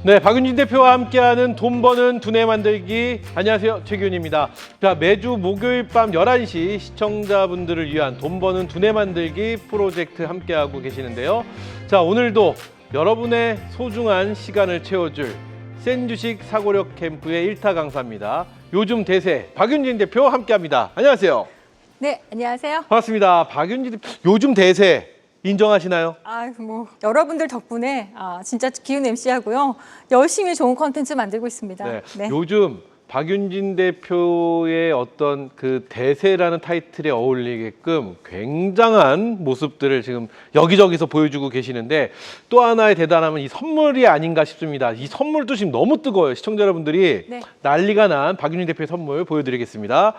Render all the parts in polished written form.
네, 박윤진 대표와 함께하는 돈 버는 두뇌 만들기. 안녕하세요, 최기훈입니다. 자, 매주 목요일 밤 11시 시청자분들을 위한 돈 버는 두뇌 만들기 프로젝트 함께하고 계시는데요. 자, 오늘도 여러분의 소중한 시간을 채워줄 센 주식 사고력 캠프의 1타 강사입니다. 요즘 대세 박윤진 대표 함께합니다. 안녕하세요. 네, 안녕하세요. 반갑습니다. 박윤진 대표, 요즘 대세 인정하시나요? 여러분들 덕분에 진짜 기훈 MC하고요. 열심히 좋은 콘텐츠 만들고 있습니다. 네. 네. 요즘 박윤진 대표의 어떤 그 대세라는 타이틀에 어울리게끔 굉장한 모습들을 지금 여기저기서 보여주고 계시는데 또 하나의 대단함은 이 선물이 아닌가 싶습니다. 이 선물도 지금 너무 뜨거워요. 시청자 여러분들이 네. 난리가 난 박윤진 대표의 선물 보여드리겠습니다.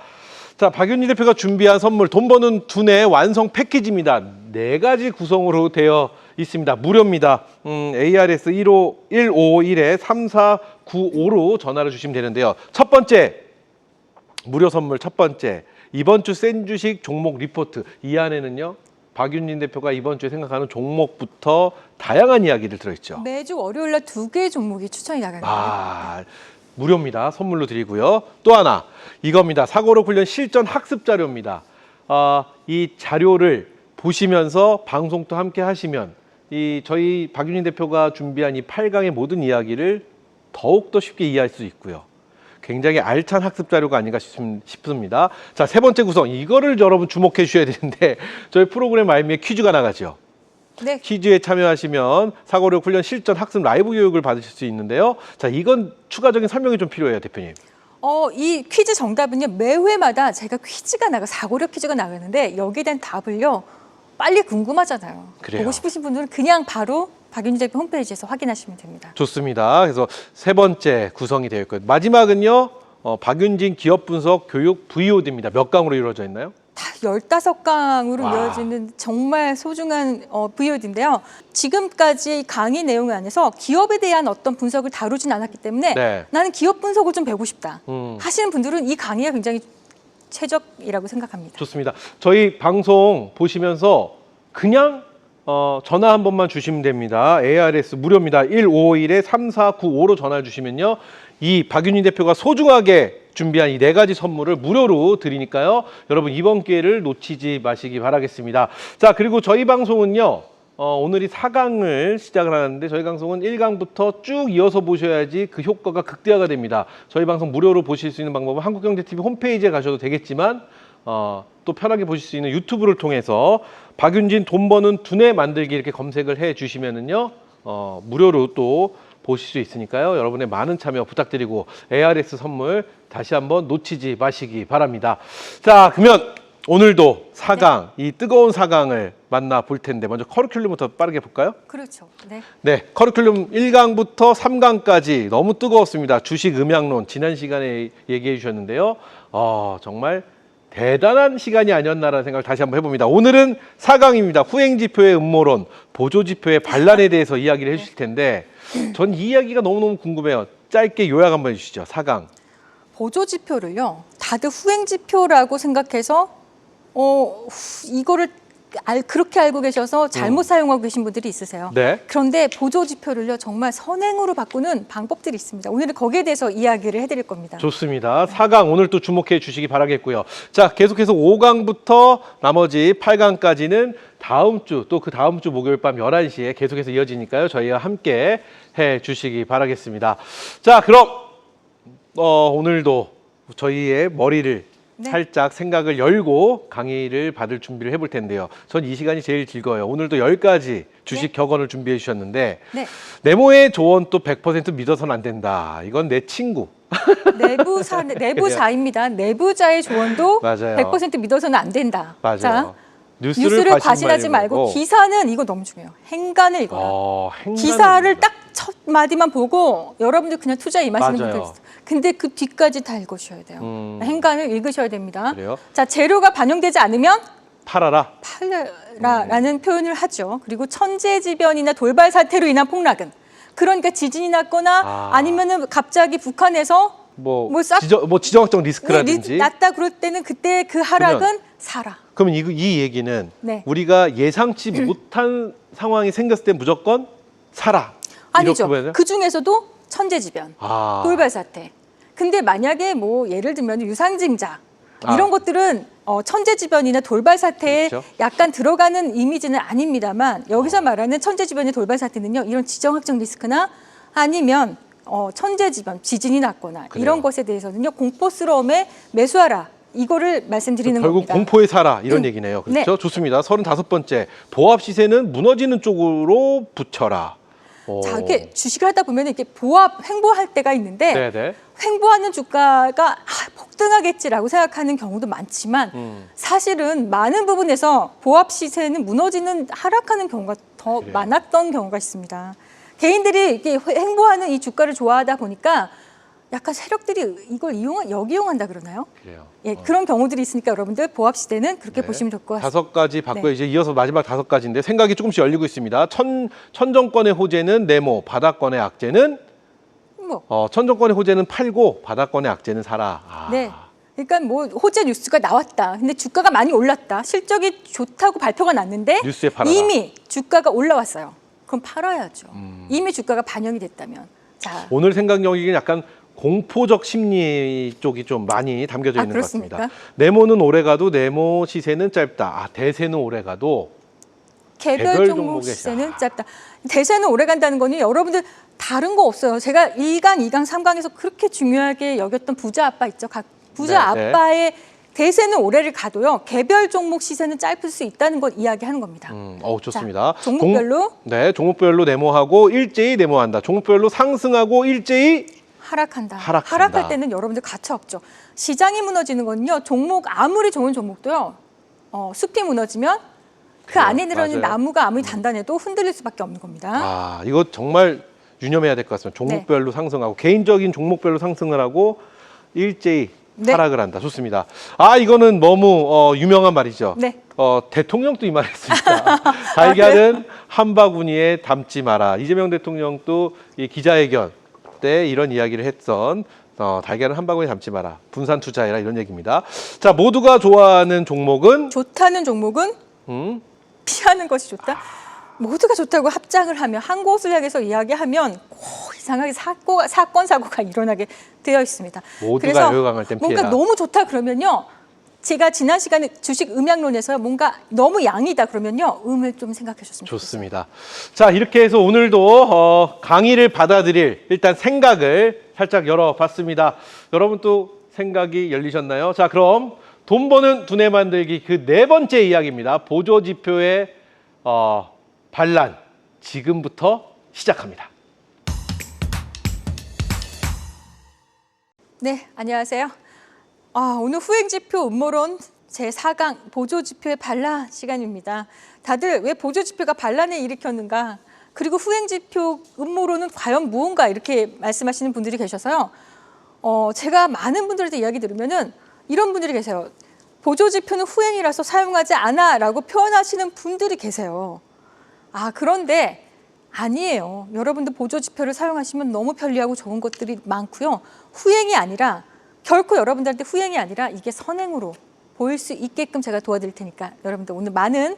자, 박윤진 대표가 준비한 선물 돈 버는 두뇌 완성 패키지입니다. 4가지 구성으로 되어 있습니다. 무료입니다. ARS 1551-3495로 전화를 주시면 되는데요. 첫 번째 무료 선물 첫 번째 이번 주 센 주식 종목 리포트. 이 안에는요 박윤진 대표가 이번 주에 생각하는 종목부터 다양한 이야기들 들어있죠. 매주 월요일 날 2개의 종목이 추천이 나갑니다. 무료입니다. 선물로 드리고요. 또 하나 이겁니다. 사고력 훈련 실전 학습 자료입니다. 이 자료를 보시면서 방송도 함께 하시면 저희 박윤진 대표가 준비한 이 8강의 모든 이야기를 더욱더 쉽게 이해할 수 있고요. 굉장히 알찬 학습 자료가 아닌가 싶습니다. 자, 세 번째 구성. 이거를 여러분 주목해 주셔야 되는데 저희 프로그램 말미에 퀴즈가 나가죠. 네. 퀴즈에 참여하시면 사고력 훈련 실전 학습 라이브 교육을 받으실 수 있는데요. 자, 이건 추가적인 설명이 좀 필요해요, 대표님. 이 퀴즈 정답은요. 매회마다 제가 사고력 퀴즈가 나가는데 여기에 대한 답을요. 빨리 궁금하잖아요. 그래요. 보고 싶으신 분들은 그냥 바로 박윤진 대표 홈페이지에서 확인하시면 됩니다. 좋습니다. 그래서 세 번째 구성이 되어 있고요. 마지막은요. 박윤진 기업 분석 교육 VOD입니다. 몇 강으로 이루어져 있나요? 다 15강으로 와. 이어지는 정말 소중한 VOD인데요. 지금까지 강의 내용 안에서 기업에 대한 어떤 분석을 다루진 않았기 때문에 네. 나는 기업 분석을 좀 배우고 싶다 하시는 하시는 분들은 이 강의가 굉장히 최적이라고 생각합니다. 좋습니다. 저희 방송 보시면서 그냥 전화 한 번만 주시면 됩니다. ARS 무료입니다. 1551-3495로 전화 주시면요. 이 박윤진 대표가 소중하게 준비한 이 4가지 선물을 무료로 드리니까요. 여러분 이번 기회를 놓치지 마시기 바라겠습니다. 자, 그리고 저희 방송은요. 오늘이 4강을 시작을 하는데 저희 방송은 1강부터 쭉 이어서 보셔야지 그 효과가 극대화가 됩니다. 저희 방송 무료로 보실 수 있는 방법은 한국경제TV 홈페이지에 가셔도 되겠지만 또 편하게 보실 수 있는 유튜브를 통해서 박윤진 돈 버는 두뇌 만들기 이렇게 검색을 해 주시면은요. 무료로 또 보실 수 있으니까요. 여러분의 많은 참여 부탁드리고 ARS 선물 다시 한번 놓치지 마시기 바랍니다. 자, 그러면 오늘도 4강, 이 뜨거운 4강을 만나볼 텐데 먼저 커리큘럼부터 빠르게 볼까요? 그렇죠. 네. 네, 커리큘럼 1강부터 3강까지 너무 뜨거웠습니다. 주식 음양론 지난 시간에 얘기해 주셨는데요. 정말 대단한 시간이 아니었나라는 생각을 다시 한번 해봅니다. 오늘은 4강입니다. 후행지표의 음모론, 보조지표의 반란에 대해서 이야기를 해주실 텐데 전 이 이야기가 너무너무 궁금해요. 짧게 요약 한번 해주시죠. 4강. 보조지표를요. 다들 후행지표라고 생각해서 이거를 그렇게 알고 계셔서 잘못 사용하고 계신 분들이 있으세요. 네. 그런데 보조지표를요. 정말 선행으로 바꾸는 방법들이 있습니다. 오늘은 거기에 대해서 이야기를 해드릴 겁니다. 좋습니다. 4강 오늘 또 주목해 주시기 바라겠고요. 자, 계속해서 5강부터 나머지 8강까지는 다음 주 또 그 다음 주 목요일 밤 11시에 계속해서 이어지니까요. 저희와 함께 해 주시기 바라겠습니다. 자, 그럼 오늘도 저희의 머리를 네. 살짝 생각을 열고 강의를 받을 준비를 해볼 텐데요. 전 이 시간이 제일 즐거워요. 오늘도 10가지 주식 네. 격언을 준비해 주셨는데 네. 네모의 조언 또 100% 믿어서는 안 된다. 이건 내 친구. 내부자입니다. 내부자의 조언도 맞아요. 100% 믿어서는 안 된다. 맞아요. 자, 뉴스를 과신하지 말고 기사는 이거 너무 중요해요. 행간을 읽어라. 행간을 기사를 읽어라. 딱 첫 마디만 보고 여러분들 그냥 투자에 임하시는 맞아요. 분들 있어요. 근데 그 뒤까지 다 읽으셔야 돼요. 행간을 읽으셔야 됩니다. 그래요? 자, 재료가 반영되지 않으면 팔아라. 팔라라는 표현을 하죠. 그리고 천재지변이나 돌발 사태로 인한 폭락은 그러니까 지진이 났거나 아니면은 갑자기 북한에서 지정학적 리스크라든지 났다 그럴 때는 그때 그 하락은 사라. 그러면 이 얘기는 네. 우리가 예상치 못한 상황이 생겼을 때 무조건 사라. 아니죠. 보면은? 그 중에서도 천재지변, 아. 돌발 사태. 근데 만약에 뭐 예를 들면 유상증자 이런 것들은 천재지변이나 돌발 사태에 그렇죠. 약간 들어가는 이미지는 아닙니다만 여기서 말하는 천재지변의 돌발 사태는요. 이런 지정학적 리스크나 아니면 천재지변, 지진이 났거나 그래요. 이런 것에 대해서는요. 공포스러움에 매수하라. 이거를 말씀드리는 결국 겁니다. 공포에 살아 이런 얘기네요. 그렇죠? 네. 좋습니다. 35번째. 보합 시세는 무너지는 쪽으로 붙여라. 자, 이렇게 주식을 하다 보면 이렇게 보합, 횡보할 때가 있는데 네네. 횡보하는 주가가 폭등하겠지라고 생각하는 경우도 많지만 사실은 많은 부분에서 보합 시세는 무너지는 하락하는 경우가 더 그래요. 많았던 경우가 있습니다. 개인들이 이렇게 횡보하는 이 주가를 좋아하다 보니까 약간 세력들이 이걸 역이용한다 그러나요? 그래요. 예, 그런 경우들이 있으니까 여러분들 보합 시대는 그렇게 네. 보시면 좋을 것 같습니다. 5가지 받고 네. 이제 이어서 마지막 5가지인데 생각이 조금씩 열리고 있습니다. 천정권의 호재는 네모, 바닥권의 악재는 뭐, 천정권의 호재는 팔고 바닥권의 악재는 사라. 아. 네. 그러니까 뭐 호재 뉴스가 나왔다. 근데 주가가 많이 올랐다. 실적이 좋다고 발표가 났는데 뉴스에 팔아라. 이미 주가가 올라왔어요. 그럼 팔아야죠. 이미 주가가 반영이 됐다면. 자, 오늘 생각 영역은 약간 공포적 심리 쪽이 좀 많이 담겨져 있는 것 그렇습니까? 같습니다. 네모는 오래가도 네모 시세는 짧다. 대세는 오래가도 개별 개별 종목 종목의 시세는 짧다. 대세는 오래 간다는 거는 여러분들 다른 거 없어요. 제가 1강, 2강, 3강에서 그렇게 중요하게 여겼던 부자 아빠 있죠. 각 부자 네, 네. 아빠의 대세는 오래를 가도요. 개별 종목 시세는 짧을 수 있다는 걸 이야기하는 겁니다. 좋습니다. 자, 종목별로? 네, 종목별로 네모하고 일제히 네모한다. 종목별로 상승하고 일제히 하락한다. 하락한다. 하락할 때는 여러분들 가차 없죠. 시장이 무너지는 건요. 종목 아무리 좋은 종목도요. 숲이 무너지면 그 그래요. 안에 들어있는 맞아요. 나무가 아무리 단단해도 흔들릴 수밖에 없는 겁니다. 이거 정말 유념해야 될 것 같습니다. 네. 종목별로 상승하고 개인적인 종목별로 상승을 하고 일제히 네. 하락을 한다. 좋습니다. 이거는 너무 유명한 말이죠. 네. 대통령도 이 말했습니다. 달걀은 한 바구니에 담지 마라. 이재명 대통령도 이 기자회견 때 이런 이야기를 했던 달걀은 한 바구니에 담지 마라. 분산 투자해라 이런 얘기입니다. 자, 모두가 좋아하는 종목은 좋다는 종목은 피하는 것이 좋다. 모두가 좋다고 합장을 하면 한 곳을 향해서 이야기하면 꼭 이상하게 사건 사고가 일어나게 되어 있습니다. 모두가 요강할 땐 뭔가 피해라. 너무 좋다 그러면요. 제가 지난 시간에 주식 음양론에서 뭔가 너무 양이다 그러면요. 음을 좀 생각해 주셨으면 좋겠습니다. 좋습니다. 자, 이렇게 해서 오늘도 강의를 받아들일 일단 생각을 살짝 열어봤습니다. 여러분 또 생각이 열리셨나요? 자, 그럼 돈 버는 두뇌 만들기 그 4번째 이야기입니다. 보조지표의 반란 지금부터 시작합니다. 네, 안녕하세요. 오늘 후행지표 음모론 제4강 보조지표의 반란 시간입니다. 다들 왜 보조지표가 반란을 일으켰는가? 그리고 후행지표 음모론은 과연 무언가 이렇게 말씀하시는 분들이 계셔서요. 제가 많은 분들한테 이야기 들으면은 이런 분들이 계세요. 보조지표는 후행이라서 사용하지 않아 라고 표현하시는 분들이 계세요. 그런데 아니에요. 여러분들 보조지표를 사용하시면 너무 편리하고 좋은 것들이 많고요. 후행이 아니라 결코 여러분들한테 후행이 아니라 이게 선행으로 보일 수 있게끔 제가 도와드릴 테니까 여러분들 오늘 많은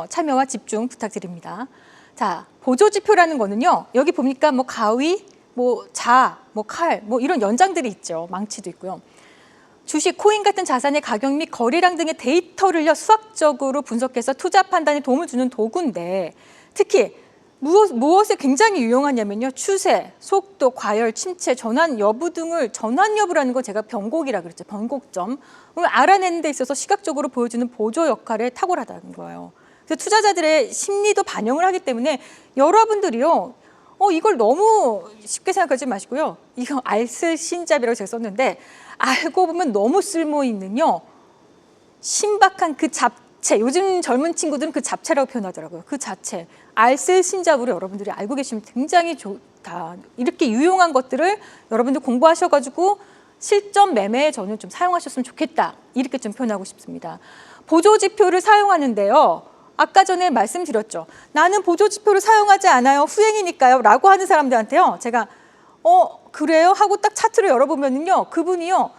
참여와 집중 부탁드립니다. 자, 보조지표라는 거는요. 여기 보니까 뭐 가위, 뭐 자, 뭐 칼, 뭐 이런 연장들이 있죠. 망치도 있고요. 주식, 코인 같은 자산의 가격 및 거래량 등의 데이터를요 수학적으로 분석해서 투자 판단에 도움을 주는 도구인데 특히 무엇에 굉장히 유용하냐면요. 추세, 속도, 과열, 침체, 전환 여부 등을 전환 여부라는 거 제가 변곡이라 그랬죠. 변곡점을 알아내는 데 있어서 시각적으로 보여주는 보조 역할에 탁월하다는 거예요. 그래서 투자자들의 심리도 반영을 하기 때문에 여러분들이요. 이걸 너무 쉽게 생각하지 마시고요. 이거 알쓸신잡이라고 제가 썼는데 알고 보면 너무 쓸모 있는요. 신박한 그 잡채, 요즘 젊은 친구들은 그 잡채라고 표현하더라고요. 그 자체, 알쓸신잡으로 여러분들이 알고 계시면 굉장히 좋다. 이렇게 유용한 것들을 여러분들 공부하셔가지고 실전 매매에 저는 좀 사용하셨으면 좋겠다. 이렇게 좀 표현하고 싶습니다. 보조지표를 사용하는데요. 아까 전에 말씀드렸죠. 나는 보조지표를 사용하지 않아요. 후행이니까요. 라고 하는 사람들한테요. 제가 그래요? 하고 딱 차트를 열어보면요. 그분이요.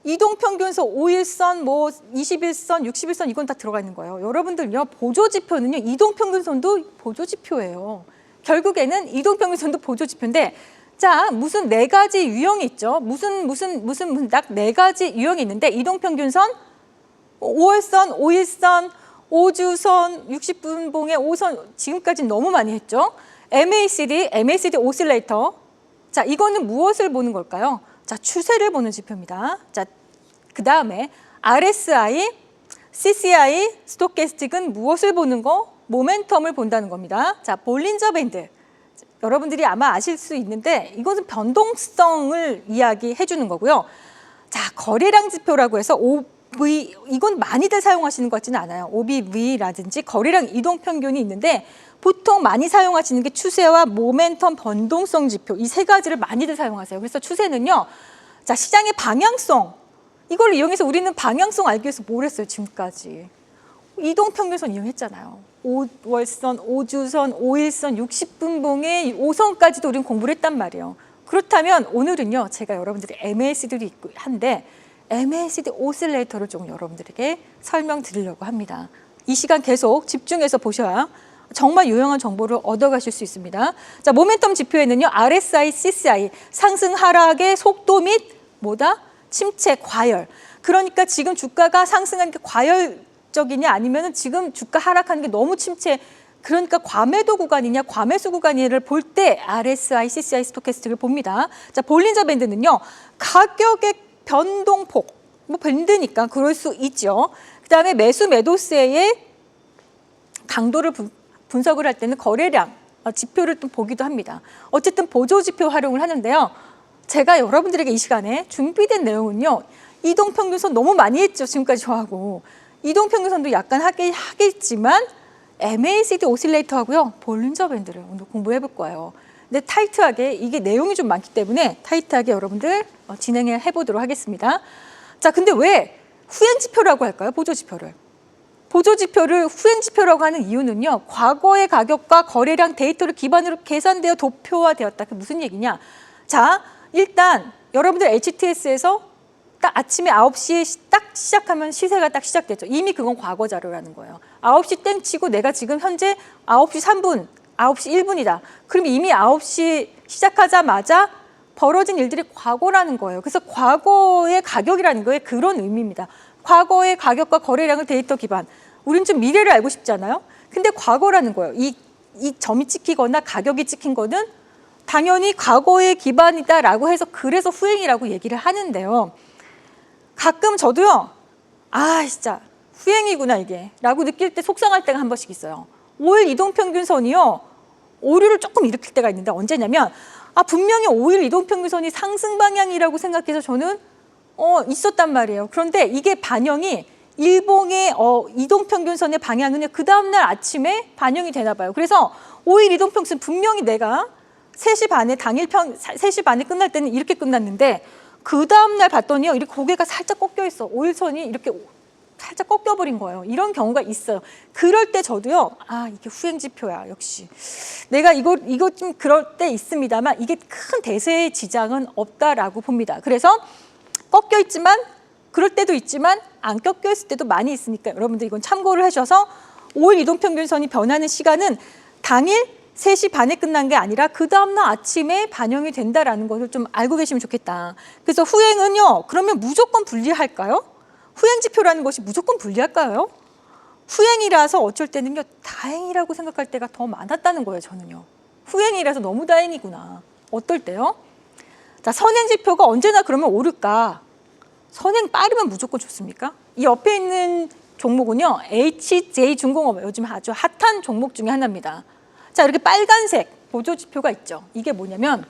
이동평균선 5일선, 뭐 21선, 61선 이건 다 들어가 있는 거예요. 여러분들요. 보조지표는요. 이동평균선도 보조지표예요. 결국에는 이동평균선도 보조지표인데 자, 무슨 네 가지 유형이 있죠. 무슨 딱 네 가지 유형이 있는데 이동평균선, 5월선, 5일선, 5주선, 60분봉의 5선 지금까지는 너무 많이 했죠. MACD 오실레이터. 자, 이거는 무엇을 보는 걸까요? 자, 추세를 보는 지표입니다. 자, 그 다음에 RSI, CCI, 스토캐스틱은 무엇을 보는 거? 모멘텀을 본다는 겁니다. 자, 볼린저 밴드. 여러분들이 아마 아실 수 있는데 이것은 변동성을 이야기해 주는 거고요. 자, 거래량 지표라고 해서 OV, 이건 많이들 사용하시는 것 같지는 않아요. OBV라든지 거래량 이동평균이 있는데 보통 많이 사용하시는 게 추세와 모멘텀 변동성 지표 이 세 가지를 많이들 사용하세요. 그래서 추세는요. 자, 시장의 방향성 이걸 이용해서 우리는 방향성 알기 위해서 뭘 했어요 지금까지? 이동평균선 이용했잖아요. 5월선, 5주선, 5일선, 60분봉의 5선까지도 우리는 공부를 했단 말이에요. 그렇다면 오늘은요. 제가 여러분들이 MACD도 있고 한데 MACD 오실레이터를 좀 여러분들에게 설명드리려고 합니다. 이 시간 계속 집중해서 보셔야 정말 유용한 정보를 얻어가실 수 있습니다. 자, 모멘텀 지표에는요. RSI, CCI, 상승 하락의 속도 및 뭐다? 침체, 과열. 그러니까 지금 주가가 상승하는 게 과열적이냐 아니면 지금 주가 하락하는 게 너무 침체, 그러니까 과매도 구간이냐 과매수 구간이냐를 볼 때 RSI, CCI, 스토캐스틱을 봅니다. 자, 볼린저 밴드는요. 가격의 변동폭, 뭐 밴드니까 그럴 수 있죠. 그다음에 매수 매도세의 강도를 분석을 할 때는 거래량 지표를 또 보기도 합니다. 어쨌든 보조 지표 활용을 하는데요. 제가 여러분들에게 이 시간에 준비된 내용은요. 이동평균선 너무 많이 했죠. 지금까지 저하고. 이동평균선도 약간 하겠지만 MACD 오실레이터하고요. 볼린저 밴드를 오늘 공부해 볼 거예요. 근데 타이트하게 이게 내용이 좀 많기 때문에 타이트하게 여러분들 진행해 보도록 하겠습니다. 자, 근데 왜 후행지표라고 할까요? 보조지표를. 보조지표를 후행지표라고 하는 이유는요. 과거의 가격과 거래량 데이터를 기반으로 계산되어 도표화되었다. 그게 무슨 얘기냐? 자, 일단 여러분들 HTS에서 딱 아침에 9시에 딱 시작하면 시세가 딱 시작됐죠. 이미 그건 과거 자료라는 거예요. 9시 땡 치고 내가 지금 현재 9시 3분, 9시 1분이다. 그럼 이미 9시 시작하자마자 벌어진 일들이 과거라는 거예요. 그래서 과거의 가격이라는 거에 그런 의미입니다. 과거의 가격과 거래량을 데이터 기반. 우린 좀 미래를 알고 싶잖아요. 근데 과거라는 거예요. 이 점이 찍히거나 가격이 찍힌 거는 당연히 과거의 기반이다라고 해서 그래서 후행이라고 얘기를 하는데요. 가끔 저도요. 아 진짜 후행이구나 이게 라고 느낄 때 속상할 때가 한 번씩 있어요. 5일 이동평균선이요. 오류를 조금 일으킬 때가 있는데 언제냐면 분명히 5일 이동평균선이 상승 방향이라고 생각해서 저는 있었단 말이에요. 그런데 이게 반영이 일봉의 이동평균선의 방향은 그 다음날 아침에 반영이 되나 봐요. 그래서 5일 이동평균선 분명히 내가 3시 반에 3시 반에 끝날 때는 이렇게 끝났는데 그 다음날 봤더니요. 이렇게 고개가 살짝 꺾여 있어. 5일선이 이렇게 살짝 꺾여버린 거예요. 이런 경우가 있어요. 그럴 때 저도요. 이게 후행지표야. 역시. 내가 이거 좀 그럴 때 있습니다만 이게 큰 대세의 지장은 없다라고 봅니다. 그래서 꺾여 있지만 그럴 때도 있지만 안 꺾여 있을 때도 많이 있으니까 여러분들 이건 참고를 하셔서 5일 이동평균선이 변하는 시간은 당일 3시 반에 끝난 게 아니라 그 다음날 아침에 반영이 된다라는 것을 좀 알고 계시면 좋겠다. 그래서 후행은요. 그러면 무조건 불리할까요? 후행지표라는 것이 무조건 불리할까요? 후행이라서 어쩔 때는요. 다행이라고 생각할 때가 더 많았다는 거예요. 저는요. 후행이라서 너무 다행이구나. 어떨 때요? 자, 선행지표가 언제나 그러면 오를까? 선행 빠르면 무조건 좋습니까? 이 옆에 있는 종목은요. HJ중공업 요즘 아주 핫한 종목 중에 하나입니다. 자, 이렇게 빨간색 보조지표가 있죠. 이게 뭐냐면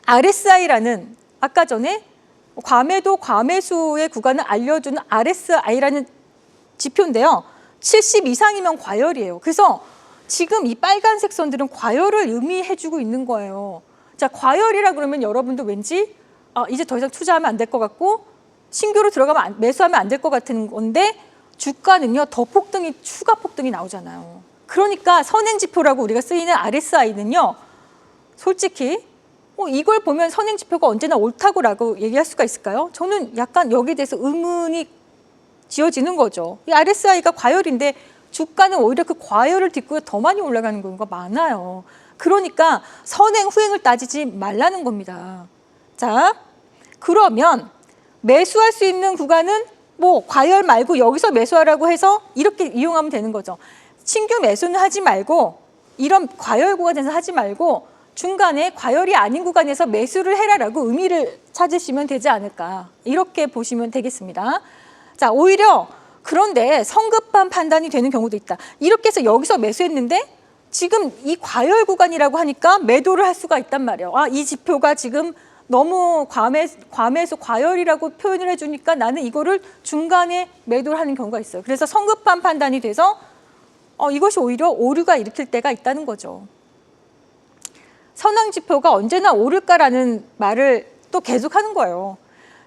RSI라는 아까 전에 과매도 과매수의 구간을 알려주는 RSI라는 지표인데요. 70 이상이면 과열이에요. 그래서 지금 이 빨간색 선들은 과열을 의미해주고 있는 거예요. 자, 과열이라 그러면 여러분도 왠지 이제 더 이상 투자하면 안 될 것 같고 신규로 들어가면 매수하면 안 될 것 같은 건데 주가는요. 더 폭등이 추가 폭등이 나오잖아요. 그러니까 선행지표라고 우리가 쓰이는 RSI는요. 솔직히 이걸 보면 선행지표가 언제나 옳다고라고 얘기할 수가 있을까요? 저는 약간 여기에 대해서 의문이 지어지는 거죠. 이 RSI가 과열인데 주가는 오히려 그 과열을 딛고 더 많이 올라가는 경우가 많아요. 그러니까 선행, 후행을 따지지 말라는 겁니다. 자, 그러면 매수할 수 있는 구간은 뭐 과열 말고 여기서 매수하라고 해서 이렇게 이용하면 되는 거죠. 신규 매수는 하지 말고 이런 과열 구간에서 하지 말고 중간에 과열이 아닌 구간에서 매수를 해라라고 의미를 찾으시면 되지 않을까. 이렇게 보시면 되겠습니다. 자, 오히려 그런데 성급한 판단이 되는 경우도 있다. 이렇게 해서 여기서 매수했는데 지금 이 과열 구간이라고 하니까 매도를 할 수가 있단 말이에요. 아, 이 지표가 지금 너무 과매수 과열이라고 표현을 해주니까 나는 이거를 중간에 매도를 하는 경우가 있어요. 그래서 성급한 판단이 돼서 이것이 오히려 오류가 일으킬 때가 있다는 거죠. 선행지표가 언제나 오를까라는 말을 또 계속하는 거예요.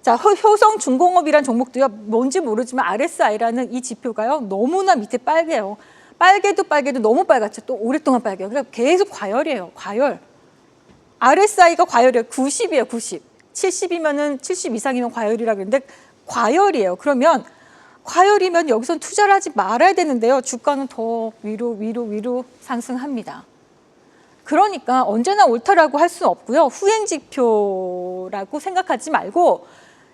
자, 효성중공업이란 종목도요, 뭔지 모르지만 RSI라는 이 지표가요, 너무나 밑에 빨개요. 빨개도 너무 빨갛죠. 또 오랫동안 빨개요. 그래서 계속 과열이에요. 과열. RSI가 과열이에요. 90이에요. 90. 70이면은 70 이상이면 과열이라 그러는데 과열이에요. 그러면 과열이면 여기선 투자를 하지 말아야 되는데요. 주가는 더 위로 상승합니다. 그러니까 언제나 옳다라고 할 수는 없고요. 후행지표라고 생각하지 말고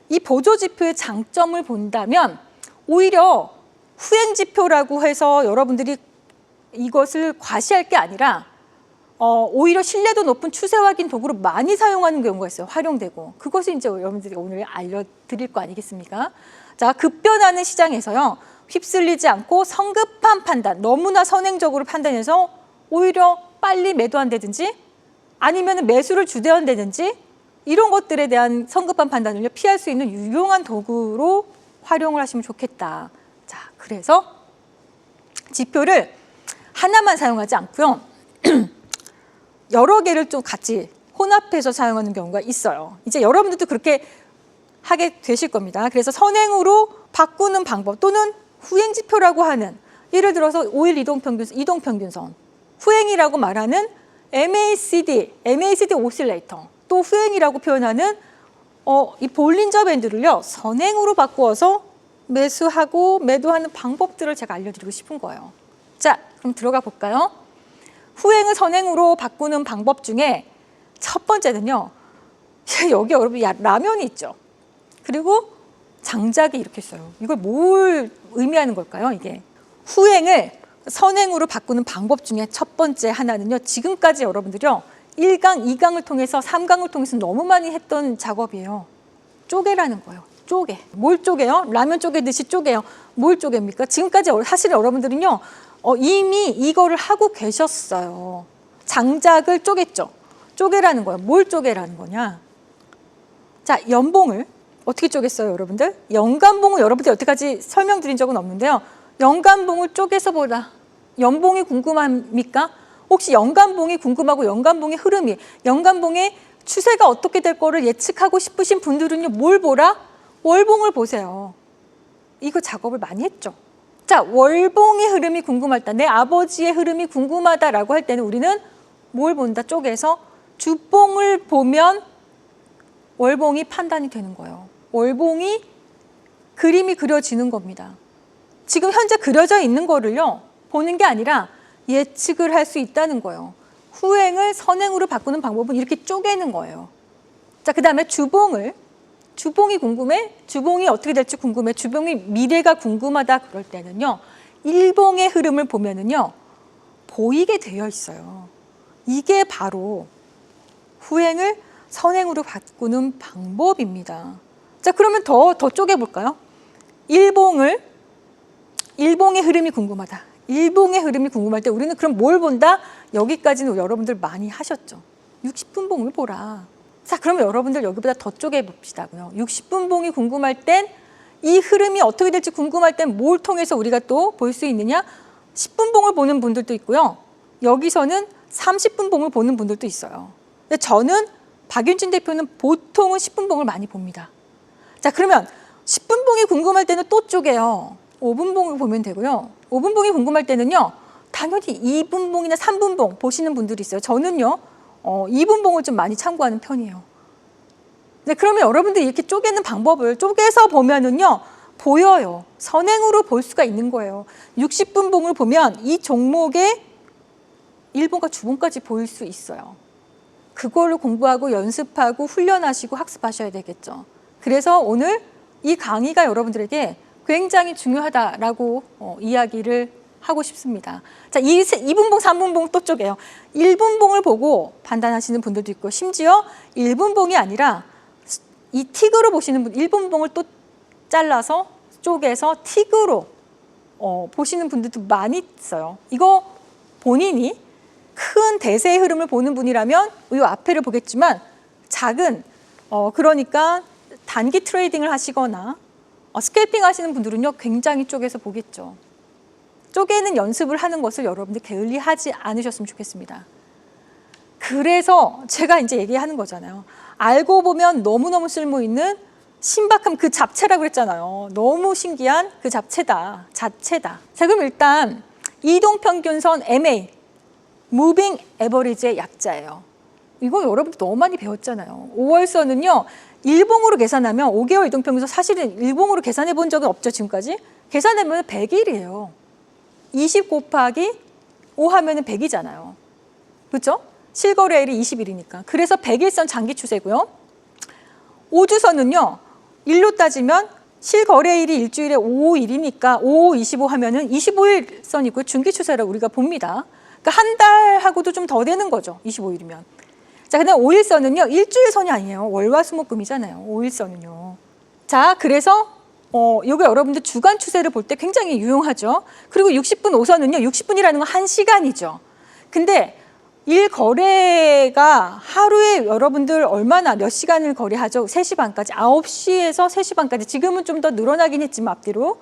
이 보조지표의 장점을 본다면 오히려 후행지표라고 해서 여러분들이 이것을 과시할 게 아니라 오히려 신뢰도 높은 추세 확인 도구로 많이 사용하는 경우가 있어요. 활용되고. 그것을 이제 여러분들이 오늘 알려드릴 거 아니겠습니까? 자, 급변하는 시장에서요. 휩쓸리지 않고 성급한 판단, 너무나 선행적으로 판단해서 오히려 빨리 매도한다든지 아니면 매수를 주대한다든지 이런 것들에 대한 성급한 판단을 피할 수 있는 유용한 도구로 활용을 하시면 좋겠다. 자, 그래서 지표를 하나만 사용하지 않고요. 여러 개를 좀 같이 혼합해서 사용하는 경우가 있어요. 이제 여러분들도 그렇게 하게 되실 겁니다. 그래서 선행으로 바꾸는 방법 또는 후행지표라고 하는 예를 들어서 5일 이동평균선, 후행이라고 말하는 MACD 오실레이터, 또 후행이라고 표현하는 이 볼린저 밴드를요 선행으로 바꾸어서 매수하고 매도하는 방법들을 제가 알려드리고 싶은 거예요. 자, 그럼 들어가 볼까요? 후행을 선행으로 바꾸는 방법 중에 첫 번째는요. 여기 여러분 라면이 있죠. 그리고 장작이 이렇게 있어요. 이걸 뭘 의미하는 걸까요? 이게 후행을 선행으로 바꾸는 방법 중에 첫 번째 하나는요. 지금까지 여러분들이요. 1강, 2강을 통해서 3강을 통해서 너무 많이 했던 작업이에요. 쪼개라는 거예요. 쪼개. 뭘 쪼개요? 라면 쪼개듯이 쪼개요. 뭘 쪼갭니까? 지금까지 사실 여러분들은요. 이미 이거를 하고 계셨어요. 장작을 쪼갰죠. 쪼개라는 거예요. 뭘 쪼개라는 거냐? 자, 연봉을 어떻게 쪼갰어요, 여러분들? 연간봉을 여러분들 여태까지 설명드린 적은 없는데요. 연간봉을 쪼개서 보라. 연봉이 궁금합니까? 혹시 연간봉이 궁금하고 연간봉의 흐름이, 연간봉의 추세가 어떻게 될 거를 예측하고 싶으신 분들은요. 뭘 보라? 월봉을 보세요. 이거 작업을 많이 했죠. 자, 월봉의 흐름이 궁금하다. 내 아버지의 흐름이 궁금하다라고 할 때는 우리는 뭘 본다? 쪼개서 주봉을 보면 월봉이 판단이 되는 거예요. 월봉이 그림이 그려지는 겁니다. 지금 현재 그려져 있는 거를요. 보는 게 아니라 예측을 할 수 있다는 거예요. 후행을 선행으로 바꾸는 방법은 이렇게 쪼개는 거예요. 자, 그 다음에 주봉이 궁금해? 주봉이 어떻게 될지 궁금해? 주봉이 미래가 궁금하다 그럴 때는요. 일봉의 흐름을 보면은요. 보이게 되어 있어요. 이게 바로 후행을 선행으로 바꾸는 방법입니다. 자, 그러면 더 쪼개볼까요? 일봉의 흐름이 궁금하다. 일봉의 흐름이 궁금할 때 우리는 그럼 뭘 본다? 여기까지는 여러분들 많이 하셨죠. 60분 봉을 보라. 자, 그러면 여러분들 여기보다 더 쪼개봅시다고요. 60분 봉이 궁금할 땐 이 흐름이 어떻게 될지 궁금할 땐 뭘 통해서 우리가 또 볼 수 있느냐? 10분 봉을 보는 분들도 있고요. 여기서는 30분 봉을 보는 분들도 있어요. 근데 저는 박윤진 대표는 보통은 10분 봉을 많이 봅니다. 자, 그러면 10분 봉이 궁금할 때는 또 쪼개요. 5분 봉을 보면 되고요. 5분 봉이 궁금할 때는요. 당연히 2분 봉이나 3분 봉 보시는 분들이 있어요. 저는요. 2분 봉을 좀 많이 참고하는 편이에요. 네, 그러면 여러분들이 이렇게 쪼개는 방법을 쪼개서 보면은요. 보여요. 선행으로 볼 수가 있는 거예요. 60분봉을 보면 이 종목의 일봉과 주봉까지 보일 수 있어요. 그걸로 공부하고 연습하고 훈련하시고 학습하셔야 되겠죠. 그래서 오늘 이 강의가 여러분들에게 굉장히 중요하다라고 이야기를 하고 싶습니다. 자, 2분봉, 3분봉 또 쪼개요. 1분봉을 보고 판단하시는 분들도 있고 심지어 1분봉이 아니라 이 틱으로 보시는 분, 1분봉을 또 잘라서 쪼개서 틱으로 보시는 분들도 많이 있어요. 이거 본인이 큰 대세의 흐름을 보는 분이라면 이 앞에를 보겠지만 작은 그러니까 단기 트레이딩을 하시거나 스캘핑 하시는 분들은요 굉장히 쪼개서 보겠죠. 쪼개는 연습을 하는 것을 여러분들 게을리하지 않으셨으면 좋겠습니다. 그래서 제가 이제 얘기하는 거잖아요. 알고 보면 너무너무 쓸모있는 신박함 그 잡채라고 그랬잖아요. 너무 신기한 그 자체다. 자, 그럼 일단 이동평균선 MA, Moving Average의 약자예요. 이거 여러분들 너무 많이 배웠잖아요. 5월선은요. 일봉으로 계산하면 5개월 이동평균선 사실은 일봉으로 계산해 본 적은 없죠. 지금까지. 계산하면 100일이에요. 20 곱하기 5 하면 100이잖아요. 그렇죠? 실거래일이 20일이니까. 그래서 100일선 장기 추세고요. 5주선은요. 일로 따지면 실거래일이 일주일에 5일이니까 5, 25 하면은 25일 선이고 중기 추세라고 우리가 봅니다. 그러니까 한 달하고도 좀 더 되는 거죠. 25일이면. 자, 근데 5일선은요. 일주일 선이 아니에요. 월화수목금이잖아요. 5일선은요. 자, 그래서 요게 여러분들 주간 추세를 볼 때 굉장히 유용하죠. 그리고 60분 5선은요. 60분이라는 건 1시간이죠. 근데 일 거래가 하루에 여러분들 얼마나 몇 시간을 거래하죠? 3시 반까지, 9시에서 3시 반까지. 지금은 좀 더 늘어나긴 했지만 앞뒤로.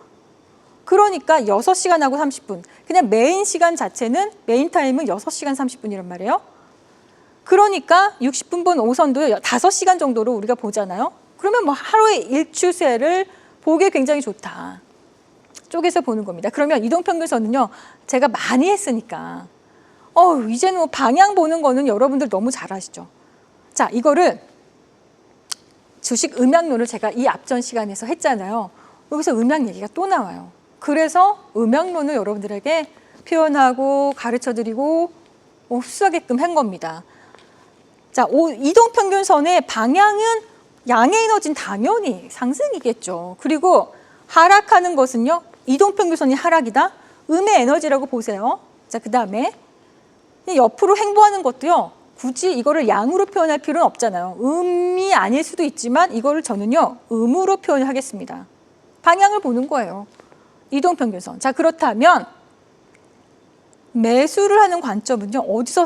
그러니까 6시간하고 30분. 그냥 메인 시간 자체는 메인 타임은 6시간 30분이란 말이에요. 그러니까 60분분 5선도 5시간 정도로 우리가 보잖아요. 그러면 뭐 하루에 일추세를 보기에 굉장히 좋다. 쪼개서 보는 겁니다. 그러면 이동평균선은요. 제가 많이 했으니까 이제는 뭐 방향 보는 거는 여러분들 너무 잘 아시죠. 자, 이거를 주식 음향론을 제가 이 앞전 시간에서 했잖아요. 여기서 음향 얘기가 또 나와요. 그래서 음향론을 여러분들에게 표현하고 가르쳐드리고 흡수하게끔 한 겁니다. 자, 이동평균선의 방향은 양의 에너지는 당연히 상승이겠죠. 그리고 하락하는 것은요. 이동평균선이 하락이다. 음의 에너지라고 보세요. 자, 그 다음에 옆으로 행보하는 것도요. 굳이 이거를 양으로 표현할 필요는 없잖아요. 음이 아닐 수도 있지만 이거를 저는요. 음으로 표현하겠습니다. 방향을 보는 거예요. 이동평균선. 자, 그렇다면 매수를 하는 관점은요. 어디서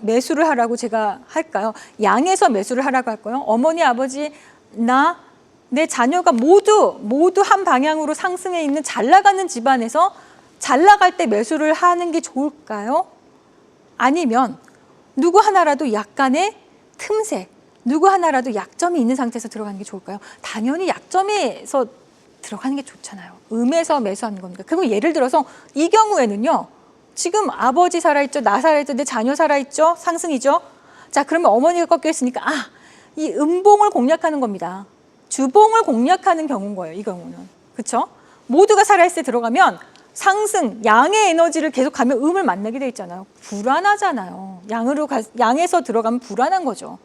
매수를 하라고 제가 할까요? 양에서 매수를 하라고 할까요? 어머니, 아버지, 내 자녀가 모두 한 방향으로 상승해 있는 잘 나가는 집안에서 잘 나갈 때 매수를 하는 게 좋을까요? 아니면 누구 하나라도 약간의 틈새, 누구 하나라도 약점이 있는 상태에서 들어가는 게 좋을까요? 당연히 약점에서 들어가는 게 좋잖아요. 음에서 매수하는 겁니다. 그리고 예를 들어서 이 경우에는요. 지금 아버지 살아있죠. 나 살아있죠. 내 자녀 살아있죠. 상승이죠. 자, 그러면 어머니가 꺾여 있으니까 이 음봉을 공략하는 겁니다. 주봉을 공략하는 경우인 거예요. 이 경우는. 그렇죠? 모두가 살아있을 때 들어가면 상승, 양의 에너지를 계속 가면 음을 만나게 돼 있잖아요. 불안하잖아요. 양에서 들어가면 불안한 거죠.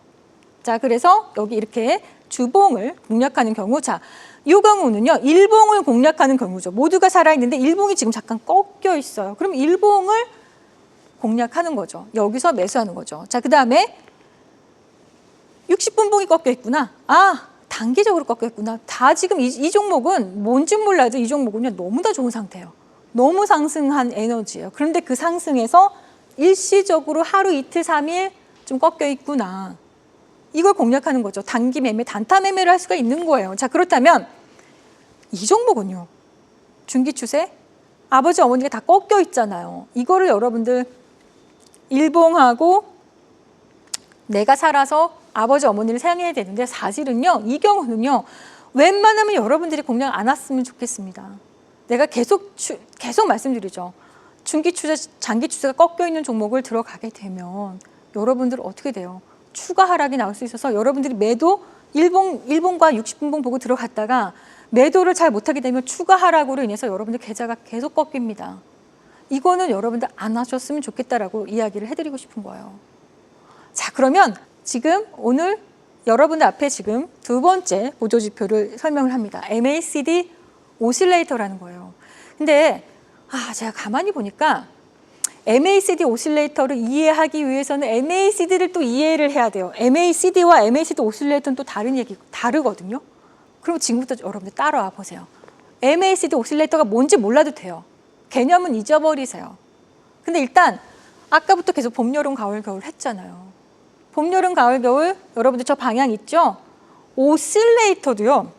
자, 그래서 여기 이렇게 주봉을 공략하는 경우, 자, 이 경우는요, 일봉을 공략하는 경우죠. 모두가 살아있는데 일봉이 지금 잠깐 꺾여 있어요. 그럼 일봉을 공략하는 거죠. 여기서 매수하는 거죠. 자, 그 다음에 60분봉이 꺾여 있구나. 단기적으로 꺾여 있구나. 다 지금 이 종목은 뭔지 몰라도 이 종목은요, 너무나 좋은 상태예요. 너무 상승한 에너지예요. 그런데 그 상승에서 일시적으로 하루, 이틀, 3일 좀 꺾여 있구나. 이걸 공략하는 거죠. 단기 매매, 단타 매매를 할 수가 있는 거예요. 자, 그렇다면 이 종목은요. 중기 추세, 아버지, 어머니가 다 꺾여 있잖아요. 이거를 여러분들 일봉하고 내가 살아서 아버지, 어머니를 사용해야 되는데 사실은요. 이 경우는요. 웬만하면 여러분들이 공략 안 왔으면 좋겠습니다. 내가 계속 말씀드리죠. 중기 추세, 장기 추세가 꺾여 있는 종목을 들어가게 되면 여러분들 어떻게 돼요? 추가 하락이 나올 수 있어서 여러분들이 매도 일봉과 60분봉 보고 들어갔다가 매도를 잘 못하게 되면 추가 하락으로 인해서 여러분들 계좌가 계속 꺾입니다. 이거는 여러분들 안 하셨으면 좋겠다라고 이야기를 해드리고 싶은 거예요. 자, 그러면 지금 오늘 여러분들 앞에 지금 두 번째 보조지표를 설명을 합니다. MACD 오실레이터라는 거예요. 근데 제가 가만히 보니까 MACD 오실레이터를 이해하기 위해서는 MACD를 또 이해를 해야 돼요. MACD와 MACD 오실레이터는 또 다르거든요. 그럼 지금부터 여러분들 따라와 보세요. MACD 오실레이터가 뭔지 몰라도 돼요. 개념은 잊어버리세요. 근데 일단 아까부터 계속 봄, 여름, 가을, 겨울 했잖아요. 봄, 여름, 가을, 겨울 여러분들 저 방향 있죠? 오실레이터도요.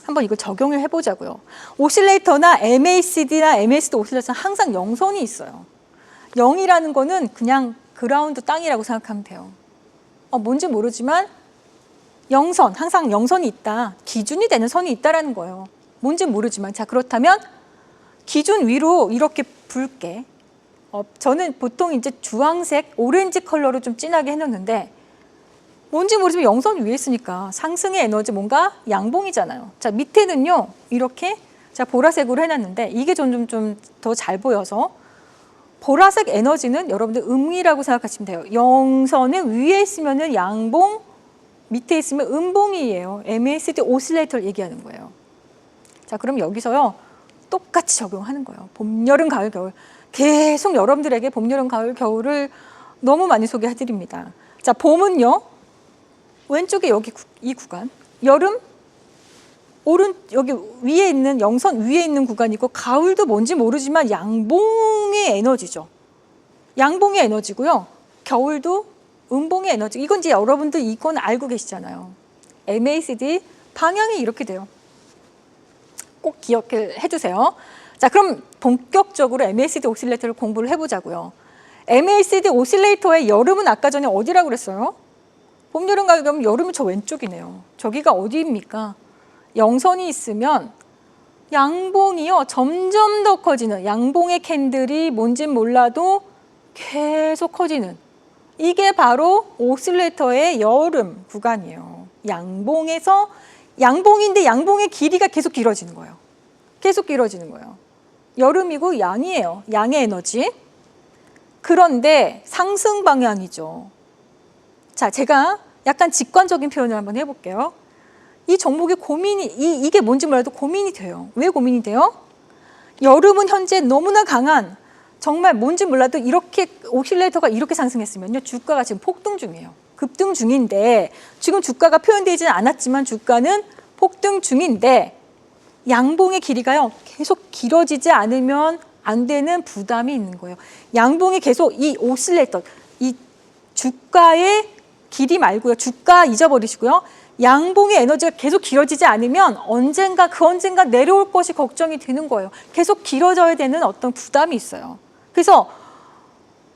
한번 이거 적용을 해보자고요. 오실레이터나 MACD나 MACD 오실레이터는 항상 영선이 있어요. 0이라는 거는 그냥 그라운드 땅이라고 생각하면 돼요. 뭔지 모르지만 영선, 항상 영선이 있다. 기준이 되는 선이 있다라는 거예요. 뭔지 모르지만 자, 그렇다면 기준 위로 이렇게 붉게 저는 보통 이제 주황색, 오렌지 컬러로 좀 진하게 해놓는데 뭔지 모르지만 영선 위에 있으니까 상승의 에너지 뭔가 양봉이잖아요. 자, 밑에는요 이렇게 자 보라색으로 해놨는데 이게 좀 더 잘 보여서 보라색 에너지는 여러분들 음이라고 생각하시면 돼요. 영선의 위에 있으면은 양봉, 밑에 있으면 음봉이에요. MACD 오실레이터를 얘기하는 거예요. 자, 그럼 여기서요 똑같이 적용하는 거예요. 봄, 여름, 가을, 겨울. 계속 여러분들에게 봄, 여름, 가을, 겨울을 너무 많이 소개해드립니다. 자, 봄은요. 왼쪽에 여기 이 구간. 여름, 여기 위에 있는 영선 위에 있는 구간이고 가을도 뭔지 모르지만 양봉의 에너지죠. 양봉의 에너지고요. 겨울도 음봉의 에너지. 이건 이제 여러분들 이건 알고 계시잖아요. MACD 방향이 이렇게 돼요. 꼭 기억해 두세요. 자, 그럼 본격적으로 MACD 오실레이터를 공부를 해보자고요. MACD 오실레이터의 여름은 아까 전에 어디라고 그랬어요? 봄, 여름, 가을, 겨울, 여름은 저 왼쪽이네요. 저기가 어디입니까? 영선이 있으면 양봉이요. 점점 더 커지는 양봉의 캔들이 뭔진 몰라도 계속 커지는 이게 바로 오실레이터의 여름 구간이에요. 양봉인데 양봉의 길이가 계속 길어지는 거예요. 계속 길어지는 거예요. 여름이고 양이에요. 양의 에너지. 그런데 상승 방향이죠. 자, 제가 약간 직관적인 표현을 한번 해볼게요. 이 종목의 이게 뭔지 몰라도 고민이 돼요. 왜 고민이 돼요? 여름은 현재 너무나 강한 정말 뭔지 몰라도 이렇게 오실레이터가 이렇게 상승했으면요. 주가가 지금 폭등 중이에요. 급등 중인데 지금 주가가 표현되지는 않았지만 주가는 폭등 중인데 양봉의 길이가요. 계속 길어지지 않으면 안 되는 부담이 있는 거예요. 양봉이 계속 이 오실레이터, 이 주가의 길이 말고요. 주가 잊어버리시고요. 양봉의 에너지가 계속 길어지지 않으면 언젠가 내려올 것이 걱정이 되는 거예요. 계속 길어져야 되는 어떤 부담이 있어요. 그래서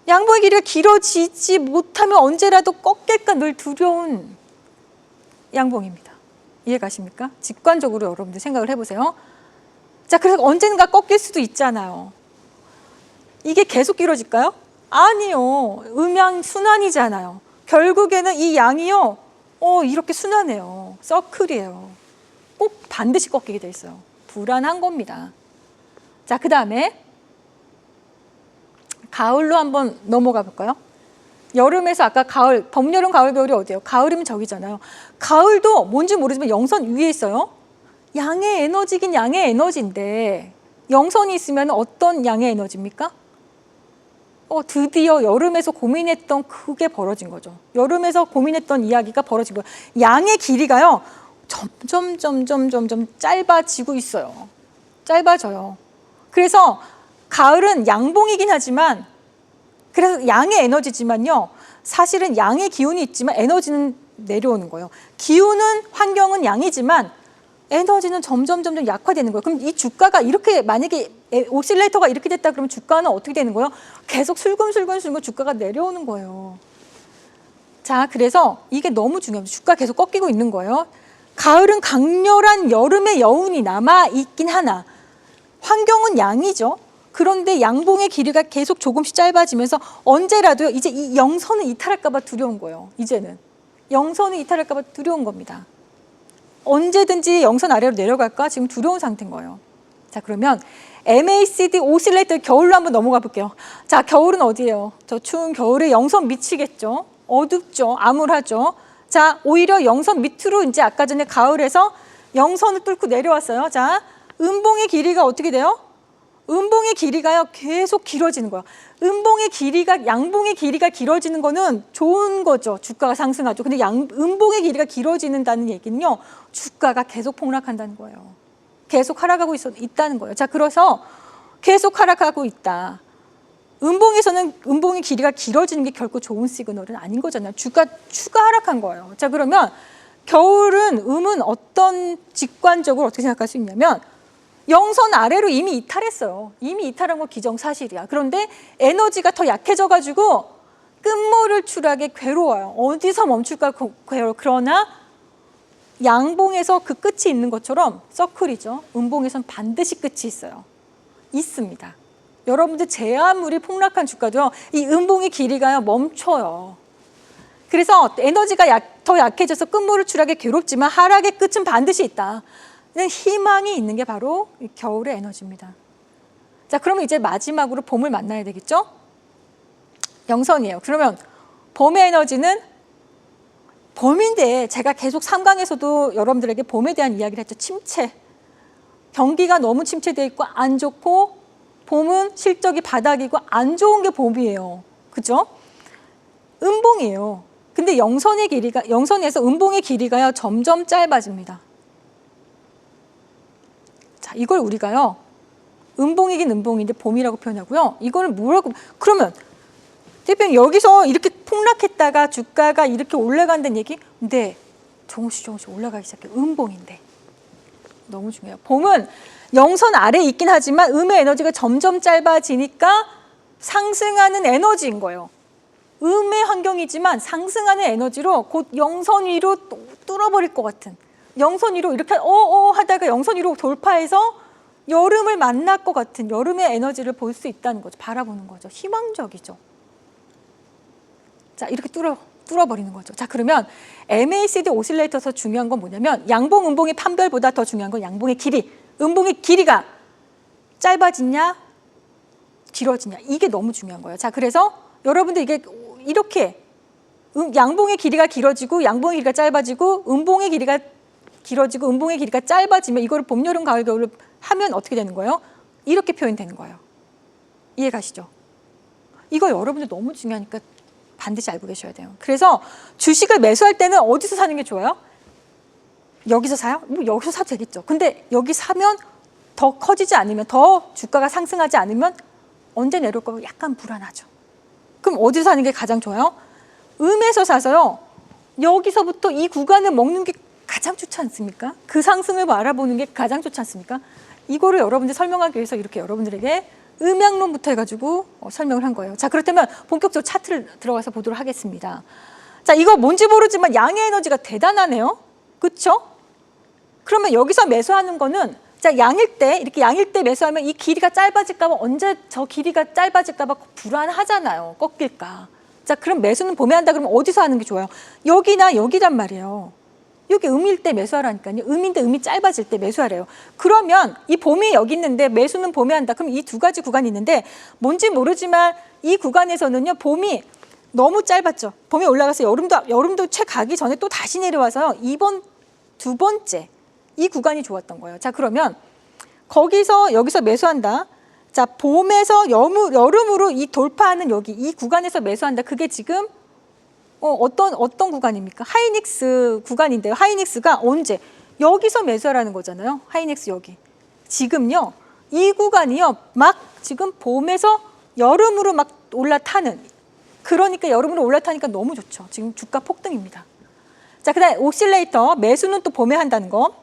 양봉의 길이가 길어지지 못하면 언제라도 꺾일까 늘 두려운 양봉입니다. 이해가십니까? 직관적으로 여러분들 생각을 해보세요. 자, 그래서 언젠가 꺾일 수도 있잖아요. 이게 계속 길어질까요? 아니요. 음양 순환이잖아요. 결국에는 이 양이요. 이렇게 순환해요. 서클이에요. 꼭 반드시 꺾이게 돼 있어요. 불안한 겁니다. 자, 그 다음에 가을로 한번 넘어가 볼까요? 여름에서 아까 가을, 봄, 여름, 가을, 겨울이 어디예요? 가을이면 저기잖아요. 가을도 뭔지 모르지만 영선 위에 있어요. 양의 에너지긴 양의 에너지인데 영선이 있으면 어떤 양의 에너지입니까? 드디어 여름에서 고민했던 그게 벌어진 거죠. 여름에서 고민했던 이야기가 벌어진 거예요. 양의 길이가요. 점점 짧아지고 있어요. 짧아져요. 그래서 가을은 양봉이긴 하지만 그래서 양의 에너지지만요. 사실은 양의 기운이 있지만 에너지는 내려오는 거예요. 기운은 환경은 양이지만 에너지는 점점 약화되는 거예요. 그럼 이 주가가 이렇게 만약에 오실레이터가 이렇게 됐다 그러면 주가는 어떻게 되는 거예요? 계속 슬금슬금 주가가 내려오는 거예요. 자, 그래서 이게 너무 중요합니다. 주가 계속 꺾이고 있는 거예요. 가을은 강렬한 여름의 여운이 남아 있긴 하나 환경은 양이죠. 그런데 양봉의 길이가 계속 조금씩 짧아지면서 언제라도요. 이제 이 영선을 이탈할까 봐 두려운 거예요. 이제는 영선을 이탈할까 봐 두려운 겁니다. 언제든지 영선 아래로 내려갈까 지금 두려운 상태인 거예요. 자, 그러면 MACD 오실레이터 겨울로 한번 넘어가 볼게요. 자, 겨울은 어디예요? 저 추운 겨울에 영선 미치겠죠. 어둡죠. 암울하죠. 자, 오히려 영선 밑으로 이제 아까 전에 가을에서 영선을 뚫고 내려왔어요. 자, 음봉의 길이가 어떻게 돼요? 음봉의 길이가요 계속 길어지는 거야. 음봉의 길이가 양봉의 길이가 길어지는 거는 좋은 거죠. 주가가 상승하죠. 근데 음봉의 길이가 길어지는다는 얘기는요, 주가가 계속 폭락한다는 거예요. 계속 하락하고 있다는 거예요. 자, 그래서 계속 하락하고 있다. 음봉에서는 음봉의 길이가 길어지는 게 결코 좋은 시그널은 아닌 거잖아요. 주가 하락한 거예요. 자, 그러면 겨울은 음은 어떤 직관적으로 어떻게 생각할 수 있냐면 영선 아래로 이미 이탈했어요. 이미 이탈한 건 기정사실이야. 그런데 에너지가 더 약해져가지고 끝모를 추락에 괴로워요. 어디서 멈출까 괴로워. 그러나 양봉에서 그 끝이 있는 것처럼 서클이죠. 음봉에선 반드시 끝이 있어요. 있습니다. 여러분들 제 아무리 폭락한 주가도요, 이 음봉의 길이가요 멈춰요. 그래서 에너지가 더 약해져서 끝모를 추락에 괴롭지만 하락의 끝은 반드시 있다. 희망이 있는 게 바로 이 겨울의 에너지입니다. 자, 그러면 이제 마지막으로 봄을 만나야 되겠죠? 영선이에요. 그러면 봄의 에너지는 봄인데 제가 계속 3강에서도 여러분들에게 봄에 대한 이야기를 했죠. 침체. 경기가 너무 침체되어 있고 안 좋고 봄은 실적이 바닥이고 안 좋은 게 봄이에요. 그죠? 음봉이에요. 근데 영선에서 음봉의 길이가요 점점 짧아집니다. 자, 이걸 우리가요 음봉이긴 음봉인데 봄이라고 표현하고요. 이거를 뭐라고, 그러면 대표님 여기서 이렇게 폭락했다가 주가가 이렇게 올라간다는 얘기? 네, 조금씩 올라가기 시작해요. 음봉인데. 너무 중요해요. 봄은 영선 아래에 있긴 하지만 음의 에너지가 점점 짧아지니까 상승하는 에너지인 거예요. 음의 환경이지만 상승하는 에너지로 곧 영선 위로 뚫어버릴 것 같은, 영선 위로 이렇게 하다가 영선 위로 돌파해서 여름을 만날 것 같은 여름의 에너지를 볼 수 있다는 거죠. 바라보는 거죠. 희망적이죠. 자, 이렇게 뚫어버리는 거죠. 자, 그러면 MACD 오실레이터에서 중요한 건 뭐냐면 양봉, 음봉의 판별보다 더 중요한 건 양봉의 길이. 음봉의 길이가 짧아지냐 길어지냐, 이게 너무 중요한 거예요. 자, 그래서 여러분들 이게 이렇게 양봉의 길이가 길어지고 양봉의 길이가 짧아지고 음봉의 길이가 길어지고 음봉의 길이가 짧아지면 이거를 봄, 여름, 가을, 겨울을 하면 어떻게 되는 거예요? 이렇게 표현되는 거예요. 이해 가시죠? 이거 여러분들 너무 중요하니까 반드시 알고 계셔야 돼요. 그래서 주식을 매수할 때는 어디서 사는 게 좋아요? 여기서 사요? 뭐 여기서 사도 되겠죠. 근데 여기 사면 더 커지지 않으면, 더 주가가 상승하지 않으면 언제 내려올까 약간 불안하죠. 그럼 어디서 사는 게 가장 좋아요? 음에서 사서요, 여기서부터 이 구간을 먹는 게 가장 좋지 않습니까? 그 상승을 알아보는 게 가장 좋지 않습니까? 이거를 여러분들 설명하기 위해서 이렇게 여러분들에게 음양론부터 해가지고 설명을 한 거예요. 자, 그렇다면 본격적으로 차트를 들어가서 보도록 하겠습니다. 자, 이거 뭔지 모르지만 양의 에너지가 대단하네요. 그렇죠? 그러면 여기서 매수하는 거는, 자, 양일 때, 이렇게 양일 때 매수하면 이 길이가 짧아질까 봐, 언제 저 길이가 짧아질까 봐 불안하잖아요. 꺾일까. 자, 그럼 매수는 봄에 한다 그러면 어디서 하는 게 좋아요? 여기나 여기란 말이에요. 여기 음일 때 매수하라니까요. 음인데 음이 짧아질 때 매수하래요. 그러면 이 봄이 여기 있는데 매수는 봄에 한다. 그럼 이 두 가지 구간이 있는데 뭔지 모르지만 이 구간에서는요, 봄이 너무 짧았죠. 봄에 올라가서 여름도 채 가기 전에 또 다시 내려와서요, 두 번째 이 구간이 좋았던 거예요. 자, 그러면 여기서 매수한다. 자, 봄에서 여름으로 이 돌파하는 여기 이 구간에서 매수한다. 그게 지금 어떤 구간입니까? 하이닉스 구간인데요. 하이닉스가 언제? 여기서 매수하라는 거잖아요. 하이닉스 여기. 지금요, 이 구간이요, 막 지금 봄에서 여름으로 막 올라타는, 그러니까 여름으로 올라타니까 너무 좋죠. 지금 주가 폭등입니다. 자, 그다음에 오실레이터 매수는 또 봄에 한다는 거.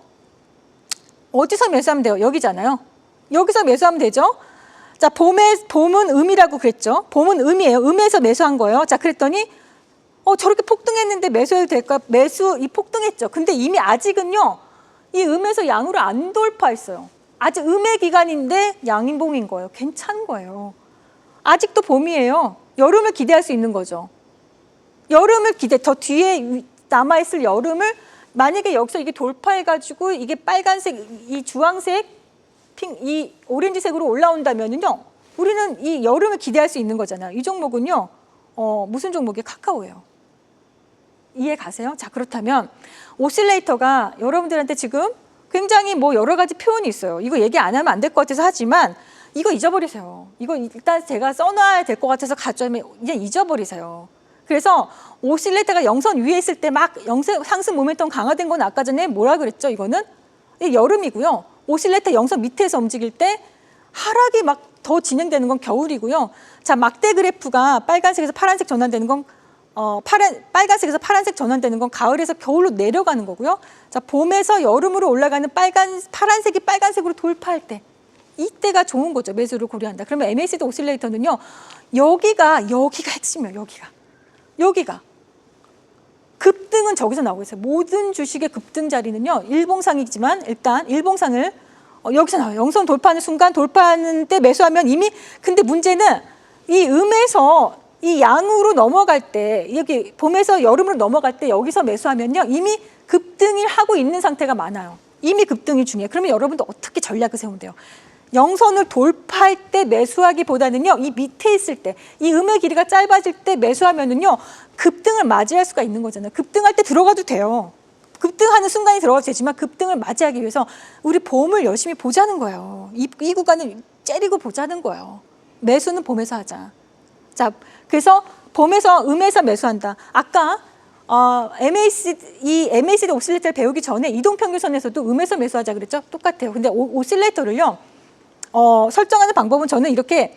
어디서 매수하면 돼요? 여기잖아요. 여기서 매수하면 되죠. 자, 봄은 음이라고 그랬죠. 봄은 음이에요. 음에서 매수한 거예요. 자, 그랬더니 저렇게 폭등했는데 매수해도 될까? 이 폭등했죠. 근데 이미 아직은요, 이 음에서 양으로 안 돌파했어요. 아직 음의 기간인데 양인봉인 거예요. 괜찮은 거예요. 아직도 봄이에요. 여름을 기대할 수 있는 거죠. 여름을 더 뒤에 남아있을 여름을 만약에 여기서 이게 돌파해가지고 이게 빨간색, 이 주황색, 이 오렌지색으로 올라온다면은요, 우리는 이 여름을 기대할 수 있는 거잖아요. 이 종목은요, 무슨 종목이에요? 카카오예요. 이해 가세요? 자, 그렇다면 오실레이터가 여러분들한테 지금 굉장히 뭐 여러 가지 표현이 있어요. 이거 얘기 안 하면 안 될 것 같아서 하지만 이거 잊어버리세요. 이거 일단 제가 써놔야 될 것 같아서 가져오면 이제 잊어버리세요. 그래서 오실레이터가 영선 위에 있을 때 막 상승 모멘텀 강화된 건 아까 전에 뭐라 그랬죠? 이거는 여름이고요. 오실레이터 영선 밑에서 움직일 때 하락이 막 더 진행되는 건 겨울이고요. 자, 막대 그래프가 빨간색에서 파란색 전환되는 건 빨간색에서 파란색 전환되는 건 가을에서 겨울로 내려가는 거고요. 자, 봄에서 여름으로 올라가는 파란색이 빨간색으로 돌파할 때 이때가 좋은 거죠. 매수를 고려한다. 그러면 MACD 오실레이터는요. 여기가 핵심이에요. 여기가. 급등은 저기서 나오고 있어요. 모든 주식의 급등 자리는요. 일봉상이지만 일단 일봉상을 여기서 나와요. 영선 돌파하는 순간 돌파하는 때 매수하면 이미 근데 문제는 이 음에서 이 양으로 넘어갈 때 여기 봄에서 여름으로 넘어갈 때 여기서 매수하면요. 이미 급등을 하고 있는 상태가 많아요. 이미 급등이 중요해요. 그러면 여러분도 어떻게 전략을 세우면 돼요? 영선을 돌파할 때 매수하기보다는요. 이 밑에 있을 때 이 음의 길이가 짧아질 때 매수하면은요. 급등을 맞이할 수가 있는 거잖아요. 급등할 때 들어가도 돼요. 급등하는 순간이 들어가도 되지만 급등을 맞이하기 위해서 우리 봄을 열심히 보자는 거예요. 이 구간을 째리고 보자는 거예요. 매수는 봄에서 하자. 자, 그래서 봄에서 음에서 매수한다. 아까 MACD 오실레이터를 배우기 전에 이동평균선에서도 음에서 매수하자 그랬죠? 똑같아요. 근데 오실레이터를요. 설정하는 방법은 저는 이렇게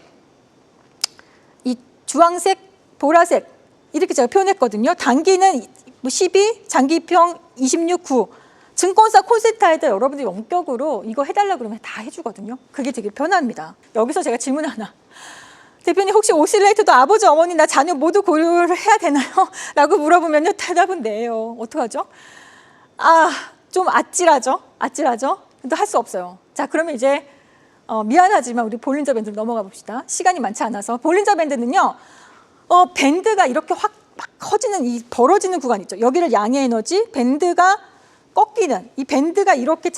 이 주황색, 보라색 이렇게 제가 표현했거든요. 단기는 12, 장기평 26, 9. 증권사 콜센터에다 여러분들이 원격으로 이거 해달라고 그러면 다 해주거든요. 그게 되게 편합니다. 여기서 제가 질문 하나. 대표님 혹시 오실레이터도 아버지, 어머니나 자녀 모두 고려를 해야 되나요? 라고 물어보면요. 대답은 네요. 어떡하죠? 좀 아찔하죠? 근데 할 수 없어요. 자, 그러면 이제 미안하지만 우리 볼린저 밴드로 넘어가 봅시다. 시간이 많지 않아서. 볼린저 밴드는요. 밴드가 이렇게 확 커지는 이 벌어지는 구간 있죠. 여기를 양의 에너지, 밴드가 꺾이는 이 밴드가 이렇게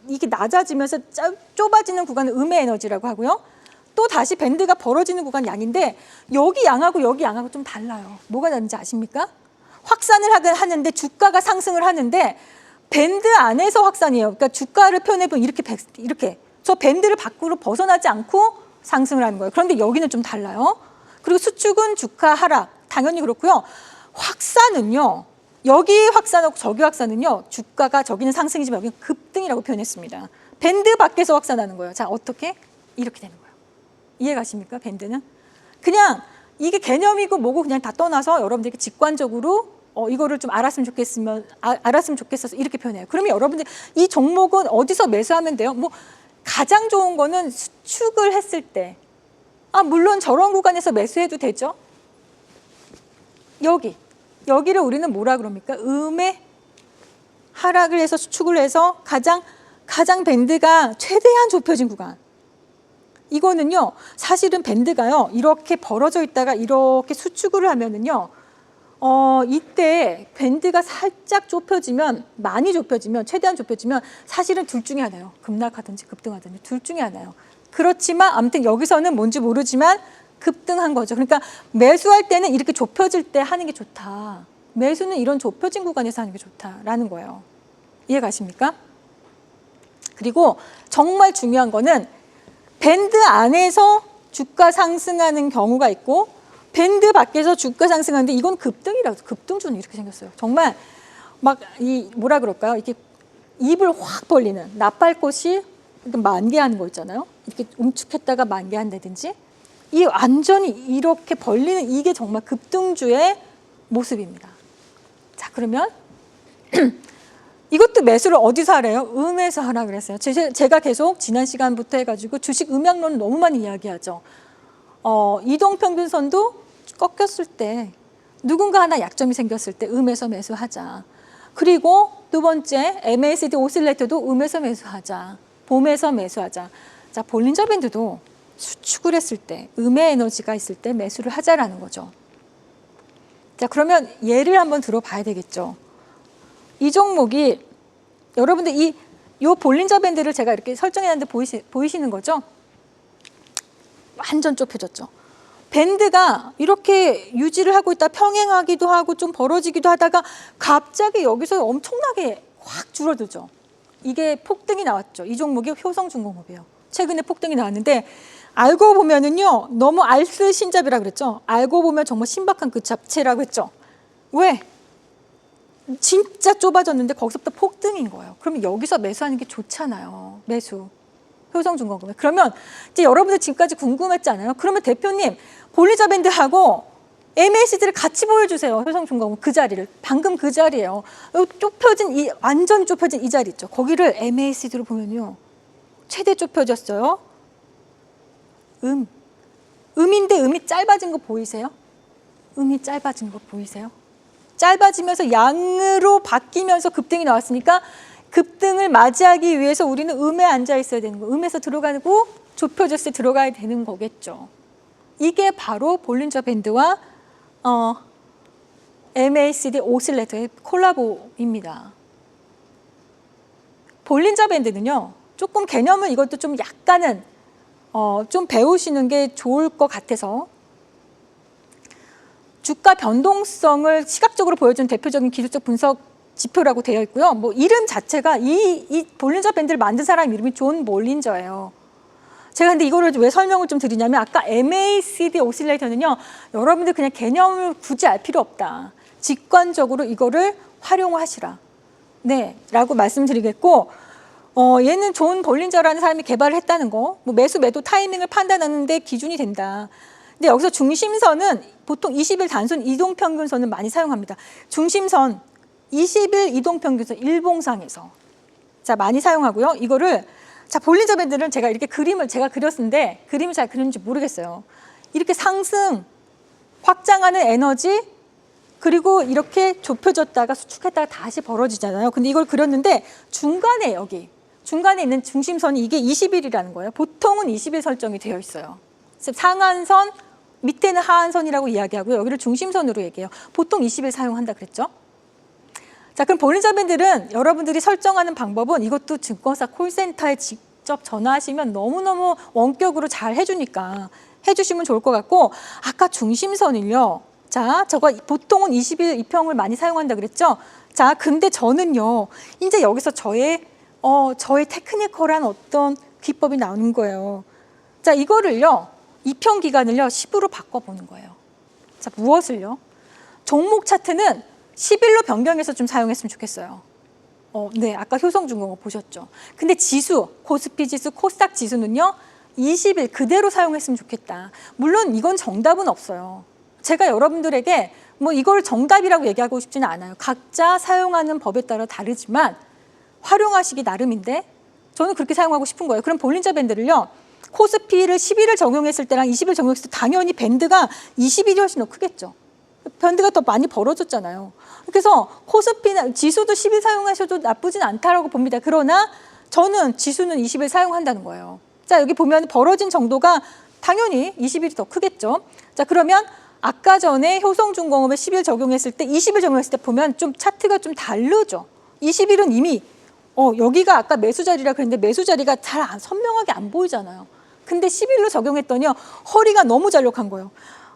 이게 낮아지면서 좁아지는 구간을 음의 에너지라고 하고요. 또 다시 밴드가 벌어지는 구간 양인데 여기 양하고 여기 양하고 좀 달라요. 뭐가 다른지 아십니까? 확산을 하는데 주가가 상승을 하는데 밴드 안에서 확산이에요. 그러니까 주가를 표현해보면 이렇게 저 밴드를 밖으로 벗어나지 않고 상승을 하는 거예요. 그런데 여기는 좀 달라요. 그리고 수축은 주가 하락 당연히 그렇고요. 확산은요. 여기 확산하고 저기 확산은요. 주가가 저기는 상승이지만 여기는 급등이라고 표현했습니다. 밴드 밖에서 확산하는 거예요. 자, 어떻게? 이렇게 되는 거예요. 이해 가십니까? 밴드는 그냥 이게 개념이고 뭐고 그냥 다 떠나서 여러분들에게 직관적으로 이거를 좀 알았으면 좋겠어서 이렇게 표현해요. 그러면 여러분들 이 종목은 어디서 매수하면 돼요? 뭐 가장 좋은 거는 수축을 했을 때 물론 저런 구간에서 매수해도 되죠. 여기를 우리는 뭐라 그럽니까? 음의 하락을 해서 수축을 해서 가장 밴드가 최대한 좁혀진 구간. 이거는요, 사실은 밴드가요, 이렇게 벌어져 있다가 이렇게 수축을 하면은요, 이때 밴드가 살짝 좁혀지면, 많이 좁혀지면, 최대한 좁혀지면 사실은 둘 중에 하나예요. 급락하든지 급등하든지 둘 중에 하나예요. 그렇지만 아무튼 여기서는 뭔지 모르지만 급등한 거죠. 그러니까 매수할 때는 이렇게 좁혀질 때 하는 게 좋다. 매수는 이런 좁혀진 구간에서 하는 게 좋다라는 거예요. 이해 가십니까? 그리고 정말 중요한 거는 밴드 안에서 주가 상승하는 경우가 있고 밴드 밖에서 주가 상승하는데 이건 급등이라고 급등주는 이렇게 생겼어요. 정말 막 뭐라 그럴까요? 이렇게 입을 확 벌리는 나팔꽃이 만개하는 거 있잖아요. 이렇게 움축했다가 만개한다든지 이 완전히 이렇게 벌리는 이게 정말 급등주의 모습입니다. 자, 그러면 이것도 매수를 어디서 하래요? 음에서 하라 그랬어요. 제가 계속 지난 시간부터 해가지고 주식 음양론을 너무 많이 이야기하죠. 이동평균선도 꺾였을 때 누군가 하나 약점이 생겼을 때 음에서 매수하자. 그리고 두 번째 MACD 오실레이터도 음에서 매수하자. 봄에서 매수하자. 자, 볼린저 밴드도 수축을 했을 때 음의 에너지가 있을 때 매수를 하자라는 거죠. 자, 그러면 예를 한번 들어봐야 되겠죠. 이 종목이 여러분들 요 볼린저 밴드를 제가 이렇게 설정해놨는데 보이시는 거죠? 완전 좁혀졌죠. 밴드가 이렇게 유지를 하고 있다 평행하기도 하고 좀 벌어지기도 하다가 갑자기 여기서 엄청나게 확 줄어들죠. 이게 폭등이 나왔죠. 이 종목이 효성중공업이에요. 최근에 폭등이 나왔는데 알고 보면은요 너무 알쓸신잡이라고 그랬죠. 알고 보면 정말 신박한 그 잡채라고 했죠. 왜? 진짜 좁아졌는데 거기서부터 폭등인 거예요. 그러면 여기서 매수하는 게 좋잖아요. 매수. 효성중공업에. 그러면 이제 여러분들 지금까지 궁금했지 않아요? 그러면 대표님 볼린저 밴드하고 MACD를 같이 보여주세요. 효성중공업 그 자리를. 방금 그 자리예요. 좁혀진 완전 좁혀진 이 자리 있죠. 거기를 MACD로 보면요. 최대 좁혀졌어요. 음인데 음이 짧아진 거 보이세요? 음이 짧아진 거 보이세요? 짧아지면서 양으로 바뀌면서 급등이 나왔으니까 급등을 맞이하기 위해서 우리는 음에 앉아 있어야 되는 거. 음에서 들어가고 좁혀졌을 때 들어가야 되는 거겠죠. 이게 바로 볼린저 밴드와 MACD 오실레이터의 콜라보입니다. 볼린저 밴드는요. 조금 개념을 이것도 좀 약간은 좀 배우시는 게 좋을 것 같아서 주가 변동성을 시각적으로 보여주는 대표적인 기술적 분석 지표라고 되어 있고요. 뭐 이름 자체가 이 볼린저 밴드를 만든 사람 이름이 존 볼린저예요. 제가 근데 이거를 왜 설명을 좀 드리냐면 아까 MACD 오실레이터는요. 여러분들 그냥 개념을 굳이 알 필요 없다. 직관적으로 이거를 활용하시라. 네, 라고 말씀드리겠고 얘는 존 볼린저라는 사람이 개발을 했다는 거. 뭐 매수 매도 타이밍을 판단하는 데 기준이 된다. 근데 여기서 중심선은 보통 20일 단순 이동평균선을 많이 사용합니다. 중심선 20일 이동평균선 일봉상에서 자 많이 사용하고요. 이거를 자 볼린저 밴드는 제가 이렇게 그림을 제가 그렸는데 그림을 잘 그렸는지 모르겠어요. 이렇게 상승 확장하는 에너지 그리고 이렇게 좁혀졌다가 수축했다가 다시 벌어지잖아요. 근데 이걸 그렸는데 중간에 여기 중간에 있는 중심선이 이게 20일이라는 거예요. 보통은 20일 설정이 되어 있어요. 상한선 밑에는 하한선이라고 이야기하고요. 여기를 중심선으로 얘기해요. 보통 20일 사용한다 그랬죠. 자, 그럼 볼린저 밴드는 여러분들이 설정하는 방법은 이것도 증권사 콜센터에 직접 전화하시면 너무너무 원격으로 잘 해주니까 해주시면 좋을 것 같고 아까 중심선을요. 자, 저거 보통은 20일 이평을 많이 사용한다 그랬죠. 자, 근데 저는요. 이제 여기서 저의 테크니컬한 어떤 기법이 나오는 거예요. 자, 이거를요. 이평 기간을요. 10으로 바꿔보는 거예요. 자, 무엇을요? 종목 차트는 10일로 변경해서 좀 사용했으면 좋겠어요. 네, 아까 효성중공업 보셨죠? 근데 지수, 코스피 지수, 코스닥 지수는요. 20일 그대로 사용했으면 좋겠다. 물론 이건 정답은 없어요. 제가 여러분들에게 뭐 이걸 정답이라고 얘기하고 싶지는 않아요. 각자 사용하는 법에 따라 다르지만 활용하시기 나름인데 저는 그렇게 사용하고 싶은 거예요. 그럼 볼린저 밴드를요. 코스피를 10일을 적용했을 때랑 20일 적용했을 때 당연히 밴드가 20일이 훨씬 더 크겠죠. 밴드가 더 많이 벌어졌잖아요. 그래서 코스피나 지수도 10일 사용하셔도 나쁘진 않다라고 봅니다. 그러나 저는 지수는 20일 사용한다는 거예요. 자, 여기 보면 벌어진 정도가 당연히 20일이 더 크겠죠. 자, 그러면 아까 전에 효성중공업에 10일 적용했을 때 20일 적용했을 때 보면 좀 차트가 좀 다르죠. 20일은 이미 여기가 아까 매수 자리라 그랬는데 매수 자리가 잘 선명하게 안 보이잖아요. 근데 10일로 적용했더니 허리가 너무 잘력한 거예요.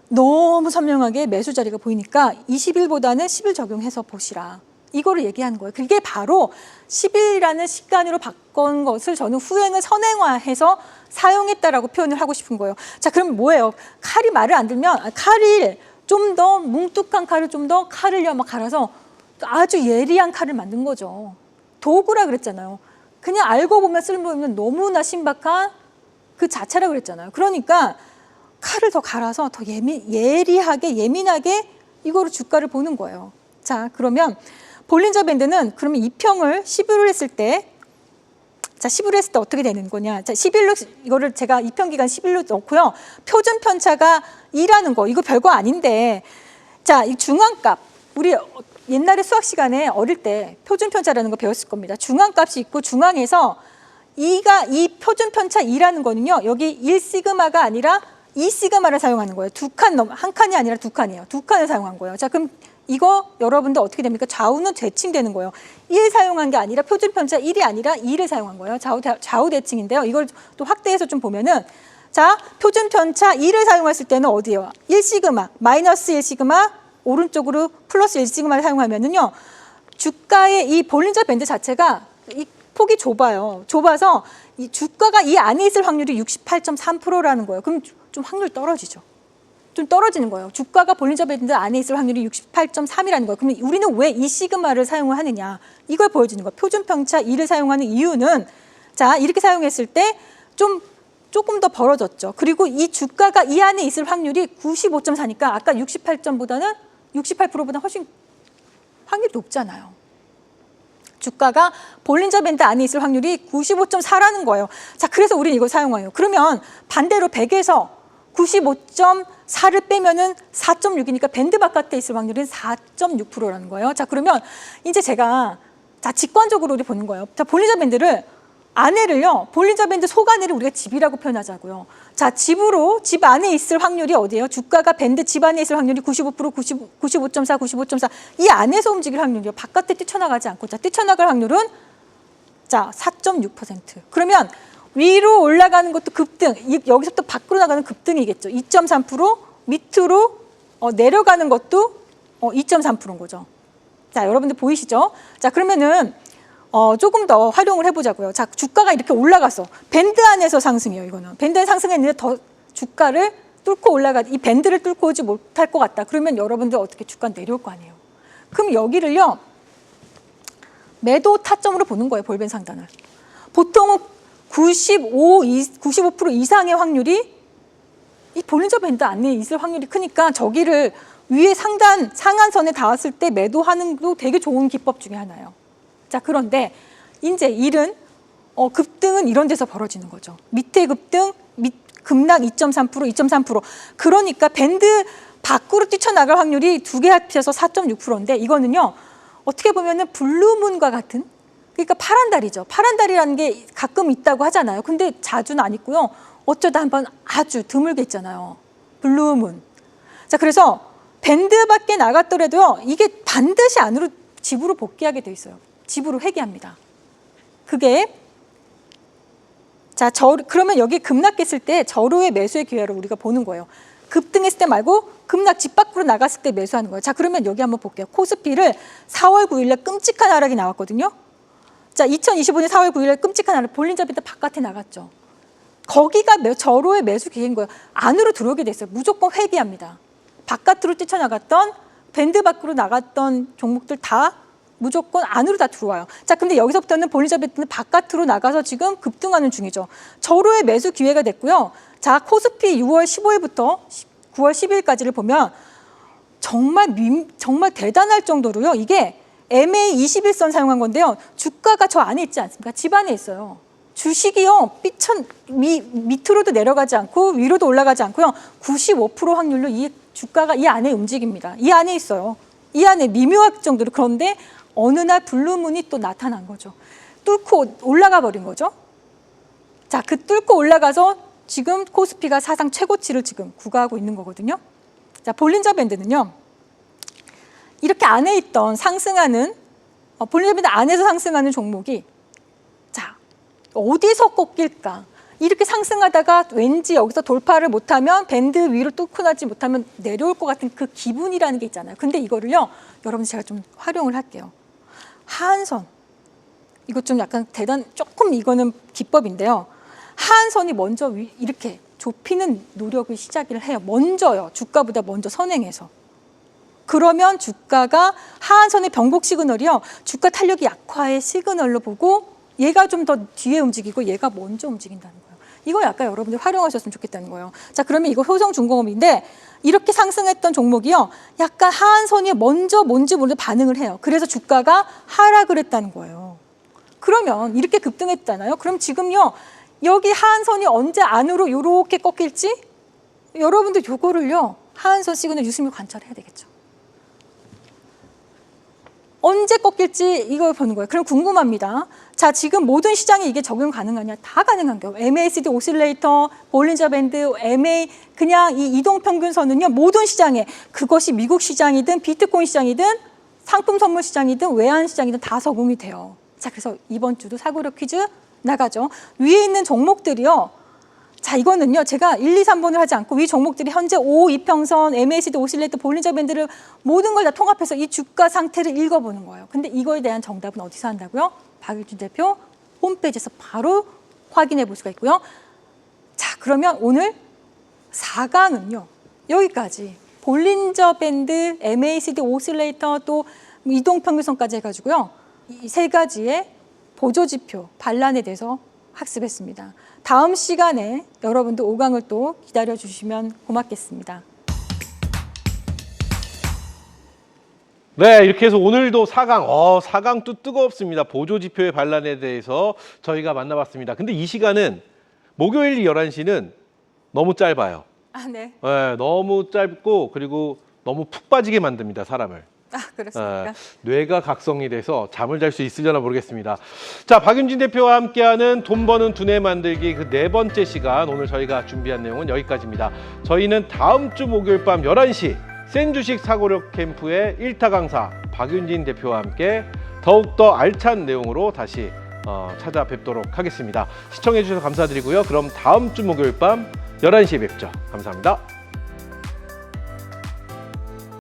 너무 선명하게 매수 자리가 보이니까 20일보다는 10일 적용해서 보시라. 이거를 얘기하는 거예요. 그게 바로 10일이라는 시간으로 바꾼 것을 저는 후행을 선행화해서 사용했다라고 표현을 하고 싶은 거예요. 자, 그럼 뭐예요? 칼이 말을 안 들면 칼을 좀 더 뭉툭한 칼을 좀 더 칼을 막 갈아서 아주 예리한 칼을 만든 거죠. 도구라 그랬잖아요. 그냥 알고 보면 쓸모없는 너무나 신박한 그 자체라고 그랬잖아요. 그러니까 칼을 더 갈아서 더 예리하게 예민하게 이거로 주가를 보는 거예요. 자, 그러면 볼린저 밴드는 그러면 이평을 10일로 했을 때 자, 10일로 했을 때 어떻게 되는 거냐? 자, 10일로 이거를 제가 이평 기간 10일로 넣고요. 표준 편차가 2라는 거. 이거 별거 아닌데. 자, 이 중앙값. 우리 옛날에 수학 시간에 어릴 때 표준 편차라는 거 배웠을 겁니다. 중앙값이 있고 중앙에서 이 표준 편차 2라는 거는요. 여기 1시그마가 아니라 2시그마를 사용하는 거예요. 한 칸이 아니라 두 칸이에요. 두 칸을 사용한 거예요. 자, 그럼 이거 여러분들 어떻게 됩니까? 좌우는 대칭되는 거예요. 1 사용한 게 아니라 표준편차 1이 아니라 2를 사용한 거예요. 좌우 대칭인데요. 이걸 또 확대해서 좀 보면은 자, 표준편차 2를 사용했을 때는 어디예요? 1시그마, 마이너스 1시그마, 오른쪽으로 플러스 1시그마를 사용하면은요. 주가의 이 볼린저 밴드 자체가 이 폭이 좁아요. 좁아서 이 주가가 이 안에 있을 확률이 68.3%라는 거예요. 그럼 좀 확률 떨어지죠. 좀 떨어지는 거예요. 주가가 볼린저 밴드 안에 있을 확률이 68.3이라는 거예요. 그러면 우리는 왜 이 시그마를 사용을 하느냐? 이걸 보여주는 거예요. 표준편차 2를 사용하는 이유는 자, 이렇게 사용했을 때 조금 더 벌어졌죠. 그리고 이 주가가 이 안에 있을 확률이 95.4니까 아까 68점보다는 68%보다 훨씬 확률이 높잖아요. 주가가 볼린저 밴드 안에 있을 확률이 95.4라는 거예요. 자, 그래서 우리는 이걸 사용해요. 그러면 반대로 100에서 95.4를 빼면은 4.6이니까 밴드 바깥에 있을 확률은 4.6%라는 거예요. 자, 그러면 이제 제가 자, 직관적으로 우리 보는 거예요. 자, 볼린저 밴드를 안에를요, 볼린저 밴드 속안에를 우리가 집이라고 표현하자고요. 자, 집 안에 있을 확률이 어디예요? 주가가 밴드 집 안에 있을 확률이 95%, 95.4, 95.4. 이 안에서 움직일 확률이요. 바깥에 뛰쳐나가지 않고. 자, 뛰쳐나갈 확률은 자, 4.6%. 그러면 위로 올라가는 것도 급등, 여기서부터 밖으로 나가는 급등이겠죠. 2.3%, 밑으로 내려가는 것도 2.3%인 거죠. 자, 여러분들 보이시죠? 자, 그러면은 조금 더 활용을 해보자고요. 자, 주가가 이렇게 올라가서 밴드 안에서 상승이에요. 이거는 밴드 안에 상승했는데 더 주가를 뚫고 이 밴드를 뚫고 오지 못할 것 같다. 그러면 여러분들 어떻게 주가 내려올 거 아니에요. 그럼 여기를요 매도 타점으로 보는 거예요. 볼벤 상단을. 보통은 95% 이상의 확률이 이 볼린저 밴드 안에 있을 확률이 크니까 저기를 위에 상한선에 닿았을 때 매도하는 것도 되게 좋은 기법 중에 하나예요. 자, 그런데 이제 급등은 이런 데서 벌어지는 거죠. 밑에 급등, 급락 2.3%, 2.3%. 그러니까 밴드 밖으로 뛰쳐나갈 확률이 두 개 합쳐서 4.6%인데 이거는요. 어떻게 보면은 블루문과 같은 그러니까 파란 달이죠. 파란 달이라는 게 가끔 있다고 하잖아요. 근데 자주는 안 있고요. 어쩌다 한번 아주 드물게 있잖아요. 블루문. 자, 그래서 밴드 밖에 나갔더라도요. 이게 반드시 안으로 집으로 복귀하게 돼 있어요. 집으로 회귀합니다. 그게 자, 그러면 여기 급락했을 때 절호의 매수의 기회를 우리가 보는 거예요. 급등했을 때 말고 급락 집 밖으로 나갔을 때 매수하는 거예요. 자, 그러면 여기 한번 볼게요. 코스피를 4월 9일에 끔찍한 하락이 나왔거든요. 자, 2025년 4월 9일에 끔찍한 하락, 볼린저 밴드 바깥에 나갔죠. 거기가 절호의 매수 기회인 거예요. 안으로 들어오게 됐어요. 무조건 회귀합니다. 바깥으로 뛰쳐나갔던 밴드 밖으로 나갔던 종목들 다 무조건 안으로 다 들어와요. 자, 근데 여기서부터는 볼린저 밴드는 바깥으로 나가서 지금 급등하는 중이죠. 절호의 매수 기회가 됐고요. 자, 코스피 6월 15일부터 9월 10일까지를 보면 정말 대단할 정도로요. 이게 MA 21선 사용한 건데요. 주가가 저 안에 있지 않습니까? 집 안에 있어요. 주식이요. 밑으로도 내려가지 않고 위로도 올라가지 않고요. 95% 확률로 이 주가가 이 안에 움직입니다. 이 안에 있어요. 이 안에 미묘할 정도로. 그런데 어느 날 블루문이 또 나타난 거죠. 뚫고 올라가 버린 거죠. 자, 그 뚫고 올라가서 지금 코스피가 사상 최고치를 지금 구가하고 있는 거거든요. 자, 볼린저 밴드는요. 이렇게 안에 있던 상승하는 볼린저 밴드 안에서 상승하는 종목이 자, 어디서 꺾일까? 이렇게 상승하다가 왠지 여기서 돌파를 못하면 밴드 위로 뚫고 나지 못하면 내려올 것 같은 그 기분이라는 게 있잖아요. 근데 이거를요. 여러분 제가 좀 활용을 할게요. 하한선. 이거 좀 약간 조금 이거는 기법인데요. 하한선이 먼저 이렇게 좁히는 노력을 시작을 해요. 먼저요. 주가보다 먼저 선행해서. 그러면 주가가 하한선의 변곡 시그널이요. 주가 탄력이 약화의 시그널로 보고 얘가 좀 더 뒤에 움직이고 얘가 먼저 움직인다는 거예요. 이거 약간 여러분들 활용하셨으면 좋겠다는 거예요. 자, 그러면 이거 효성중공업인데 이렇게 상승했던 종목이요. 약간 하한선이 먼저 뭔지 모르게 반응을 해요. 그래서 주가가 하락을 했다는 거예요. 그러면 이렇게 급등했잖아요. 그럼 지금요. 여기 하한선이 언제 안으로 이렇게 꺾일지 여러분들 요거를요. 하한선 시그널 유심히 관찰해야 되겠죠. 언제 꺾일지 이걸 보는 거예요. 그럼 궁금합니다. 자, 지금 모든 시장에 이게 적용 가능하냐? 다 가능한 거예요. MACD 오실레이터, 볼린저 밴드, MA 그냥 이 이동 평균선은요. 모든 시장에 그것이 미국 시장이든 비트코인 시장이든 상품 선물 시장이든 외환 시장이든 다 적용이 돼요. 자, 그래서 이번 주도 사고력 퀴즈 나가죠. 위에 있는 종목들이요. 자, 이거는요. 제가 1, 2, 3번을 하지 않고 위 종목들이 현재 5, 이평선, MACD 오실레이터, 볼린저 밴드를 모든 걸 다 통합해서 이 주가 상태를 읽어보는 거예요. 근데 이거에 대한 정답은 어디서 한다고요? 박일준 대표 홈페이지에서 바로 확인해 볼 수가 있고요. 자, 그러면 오늘 4강은요. 여기까지. 볼린저 밴드, MACD 오실레이터, 또 이동평균선까지 해가지고요. 이 세 가지의 보조지표, 반란에 대해서 학습했습니다. 다음 시간에 여러분도 5강을 또 기다려주시면 고맙겠습니다. 네, 이렇게 해서 오늘도 4강, 4강도 뜨겁습니다. 보조지표의 반란에 대해서 저희가 만나봤습니다. 근데 이 시간은 목요일 11시는 너무 짧아요. 아, 네. 네, 너무 짧고 그리고 너무 푹 빠지게 만듭니다, 사람을. 아, 그렇습니까? 뇌가 각성이 돼서 잠을 잘 수 있으려나 모르겠습니다. 자, 박윤진 대표와 함께하는 돈 버는 두뇌 만들기 그 4번째 시간, 오늘 저희가 준비한 내용은 여기까지입니다. 저희는 다음 주 목요일 밤 11시 센 주식 사고력 캠프의 1타 강사 박윤진 대표와 함께 더욱더 알찬 내용으로 다시 찾아뵙도록 하겠습니다. 시청해 주셔서 감사드리고요. 그럼 다음 주 목요일 밤 11시에 뵙죠. 감사합니다.